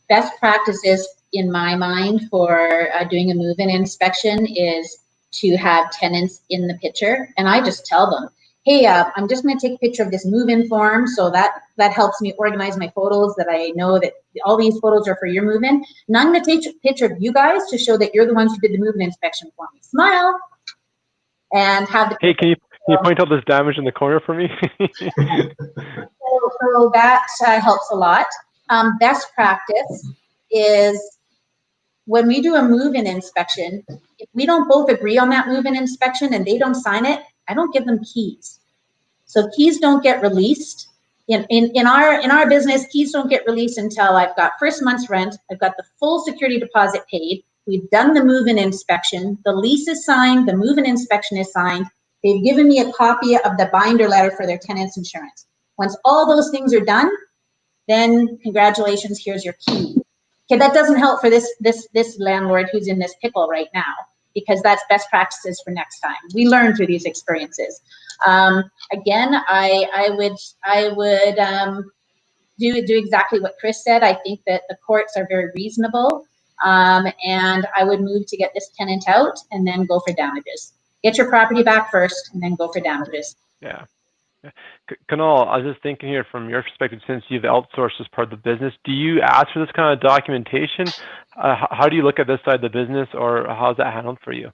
Best practices in my mind for doing a move-in inspection is to have tenants in the picture. And I just tell them, hey, I'm just going to take a picture of this move-in form. So that helps me organize my photos, that I know that all these photos are for your move-in. And I'm going to take a picture of you guys to show that you're the ones who did the move-in inspection for me. Smile. And have the Hey, can you point out this damage in the corner for me? so that helps a lot. Best practice is when we do a move-in inspection, if we don't both agree on that move-in inspection and they don't sign it, I don't give them keys. So keys don't get released. In our business, keys don't get released until I've got first month's rent, I've got the full security deposit paid, We've done the move-in inspection. The lease is signed. The move-in inspection is signed. They've given me a copy of the binder letter for their tenant's insurance. Once all those things are done, then congratulations, here's your key. Okay, that doesn't help for this landlord who's in this pickle right now, because that's best practices for next time. We learn through these experiences. Again, I would do exactly what Chris said. I think that the courts are very reasonable, and I would move to get this tenant out and then go for damages. Get your property back first and then go for damages. Yeah. Kunal, I was just thinking here from your perspective, since you've outsourced as part of the business, do you ask for this kind of documentation? How do you look at this side of the business, or how's that handled for you?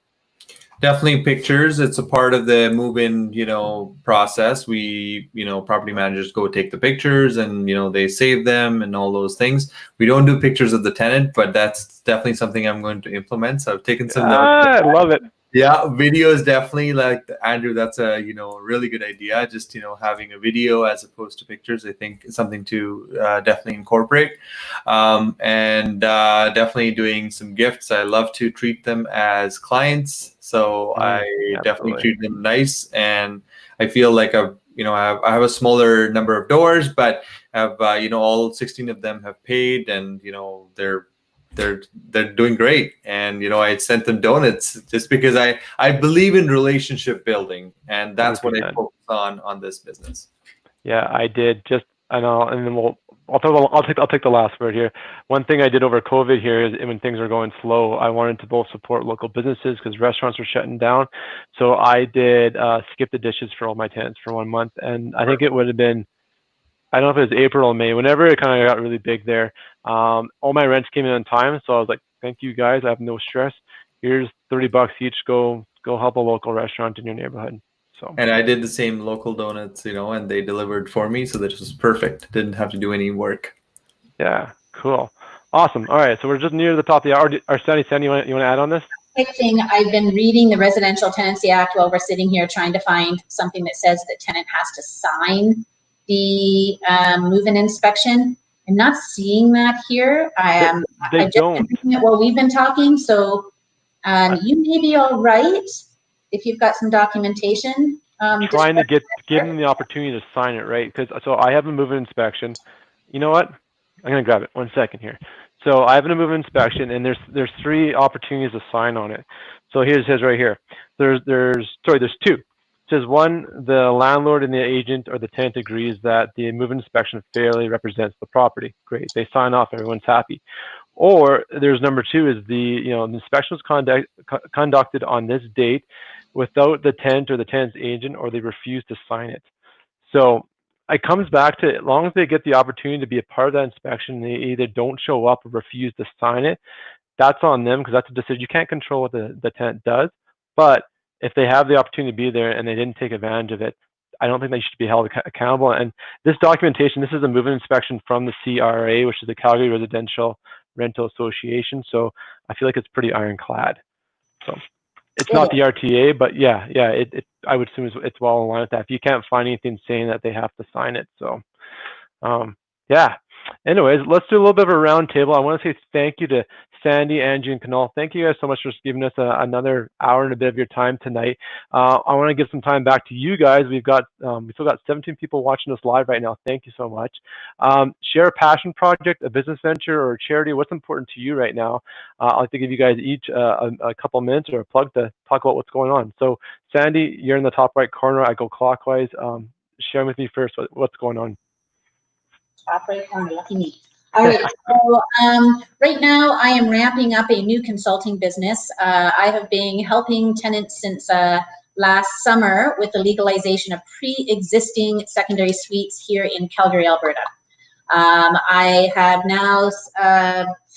Definitely pictures. It's a part of the move-in, process. We, property managers go take the pictures and, they save them and all those things. We don't do pictures of the tenant, but that's definitely something I'm going to implement. So I've taken some notes. I love it. Yeah, video is definitely, like Andrew, that's a really good idea. Just having a video as opposed to pictures, I think is something to definitely incorporate. And definitely doing some gifts. I love to treat them as clients, so I definitely treat them nice. And I feel like I have a smaller number of doors, but have all 16 of them have paid, and they're doing great. And I sent them donuts just because I believe in relationship building, and that's 100%. What I focus on this business. Yeah, I did. I know, and then I'll take the last word here. One thing I did over COVID here is when things were going slow, I wanted to both support local businesses because restaurants were shutting down. So I did skip the dishes for all my tenants for 1 month, and I think it would have been, I don't know if it was April or May, whenever it kind of got really big there. All my rents came in on time, so I was like, thank you guys, I have no stress. Here's $30 each, go help a local restaurant in your neighborhood. So. And I did the same, local donuts, and they delivered for me, so this was perfect. Didn't have to do any work. Yeah, cool. Awesome. All right, so we're just near the top of the hour. Sandy, you want to add on this? Quick thing, I've been reading the Residential Tenancy Act while we're sitting here trying to find something that says the tenant has to sign the move-in inspection. I'm not seeing that here. I've just been reading it while we've been talking, so you may be all right if you've got some documentation. Trying to give them the opportunity to sign it, right? So I have a move-in inspection. You know what? I'm gonna grab it 1 second here. So I have a move-in inspection, and there's 3 opportunities to sign on it. So here's it says right here. There's 2. It says 1, the landlord and the agent or the tenant agrees that the move-in inspection fairly represents the property. Great, they sign off, everyone's happy. Or there's number 2 is the inspection was conducted on this date without the tenant or the tenant's agent, or they refuse to sign it. So it comes back to, as long as they get the opportunity to be a part of that inspection, they either don't show up or refuse to sign it. That's on them, because that's a decision. You can't control what the tenant does, but if they have the opportunity to be there and they didn't take advantage of it, I don't think they should be held accountable. And this documentation, this is a move-in inspection from the CRA, which is the Calgary Residential Rental Association. So I feel like it's pretty ironclad. So it's not the RTA, but yeah, I would assume it's well in line with that. If you can't find anything saying that they have to sign it, so yeah. Anyways, let's do a little bit of a round table. I want to say thank you to Sandy, Angie, and Kunal. Thank you guys so much for giving us another hour and a bit of your time tonight. I want to give some time back to you guys. We still got 17 people watching us live right now. Thank you so much. Share a passion project, a business venture, or a charity. What's important to you right now? I'd like to give you guys each a couple minutes or a plug to talk about what's going on. So Sandy, you're in the top right corner. I go clockwise. Share with me first what's going on. Top right corner, lucky me. All right, so right now I am ramping up a new consulting business. I have been helping tenants since last summer with the legalization of pre-existing secondary suites here in Calgary, Alberta. I have now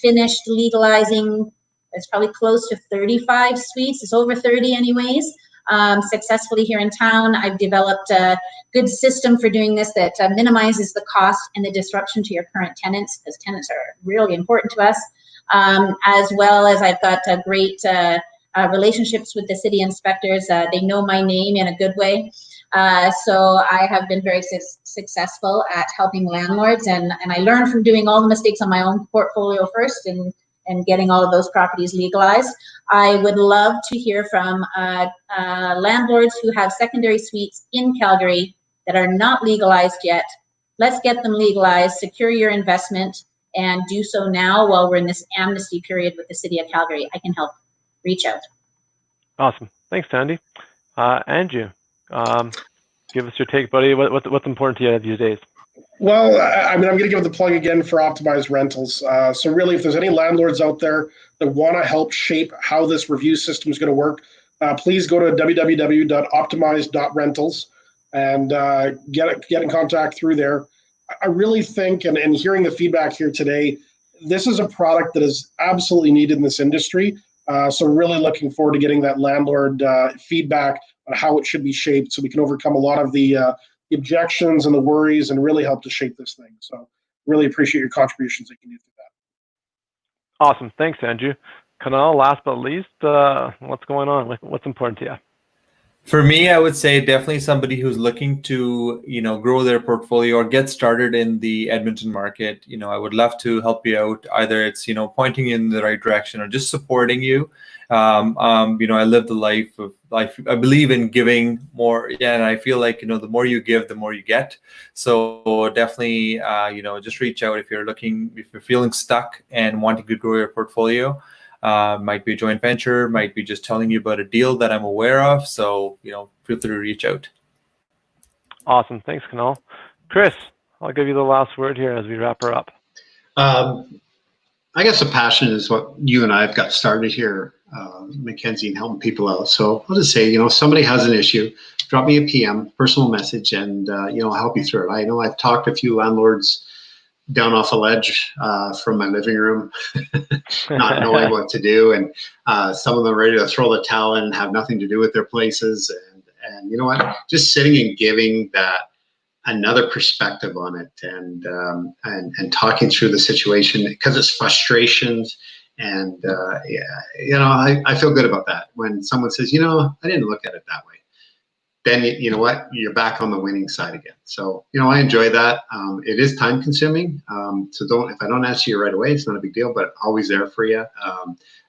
finished legalizing, it's probably close to 35 suites, it's over 30 anyways. Successfully here in town. I've developed a good system for doing this that minimizes the cost and the disruption to your current tenants, because tenants are really important to us, as well as I've got great relationships with the city inspectors. They know my name in a good way. So I have been very successful at helping landlords, and I learned from doing all the mistakes on my own portfolio first, and and getting all of those properties legalized. I would love to hear from landlords who have secondary suites in Calgary that are not legalized yet. Let's get them legalized, secure your investment, and do so now while we're in this amnesty period with the City of Calgary. I can help. Reach out. Awesome. Thanks, Sandy. Andrew, give us your take, buddy. What's important to you these days? Well, I mean, I'm going to give the plug again for Optimized Rentals. So really, if there's any landlords out there that want to help shape how this review system is going to work, please go to www.optimized.rentals and get in contact through there. I really think, and hearing the feedback here today, this is a product that is absolutely needed in this industry. So really looking forward to getting that landlord feedback on how it should be shaped so we can overcome a lot of the objections and the worries and really help to shape this thing. So really appreciate your contributions that you do through that. Awesome. Thanks, Andrew. Kunal, last but least, what's going on? What's important to you? For me, I would say definitely somebody who's looking to, grow their portfolio or get started in the Edmonton market. I would love to help you out. Either it's, pointing you in the right direction or just supporting you. I live the life of life. I believe in giving more. Yeah, and I feel like, the more you give, the more you get. So definitely, just reach out if you're feeling stuck and wanting to grow your portfolio. Might be a joint venture, might be just telling you about a deal that I'm aware of. So, feel free to reach out. Awesome. Thanks, Kunal. Chris, I'll give you the last word here as we wrap her up. I guess the passion is what you and I have got started here, MacKenzie, and helping people out. So I'll just say, if somebody has an issue, drop me a PM, personal message, and, I'll help you through it. I know I've talked to a few landlords down off a ledge from my living room, not knowing what to do. And some of them are ready to throw the towel in and have nothing to do with their places. And you know what, just sitting and giving that another perspective on it and talking through the situation, because it's frustrations. And, I feel good about that. When someone says, I didn't look at it that way. Then you know what, you're back on the winning side again. So I enjoy that. It is time consuming. So if I don't answer you right away, it's not a big deal, but always there for you.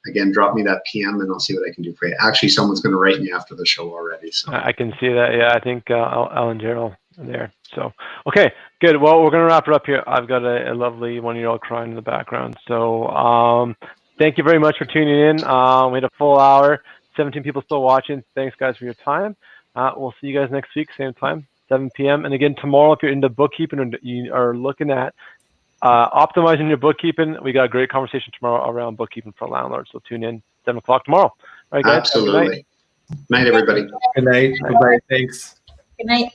Again, drop me that PM and I'll see what I can do for you. Actually, someone's going to write me after the show already. So I can see that. Yeah, I think Alan Gerald there. So okay, good. Well, we're going to wrap it up here. I've got a lovely 1-year-old crying in the background. So thank you very much for tuning in. We had a full hour. 17 people still watching. Thanks, guys, for your time. We'll see you guys next week, same time, 7 p.m. And again, tomorrow, if you're into bookkeeping and you are looking at optimizing your bookkeeping, we got a great conversation tomorrow around bookkeeping for landlords. So tune in 7 o'clock tomorrow. All right, guys. Absolutely. Night, everybody. Good night. Goodbye. Thanks. Good night.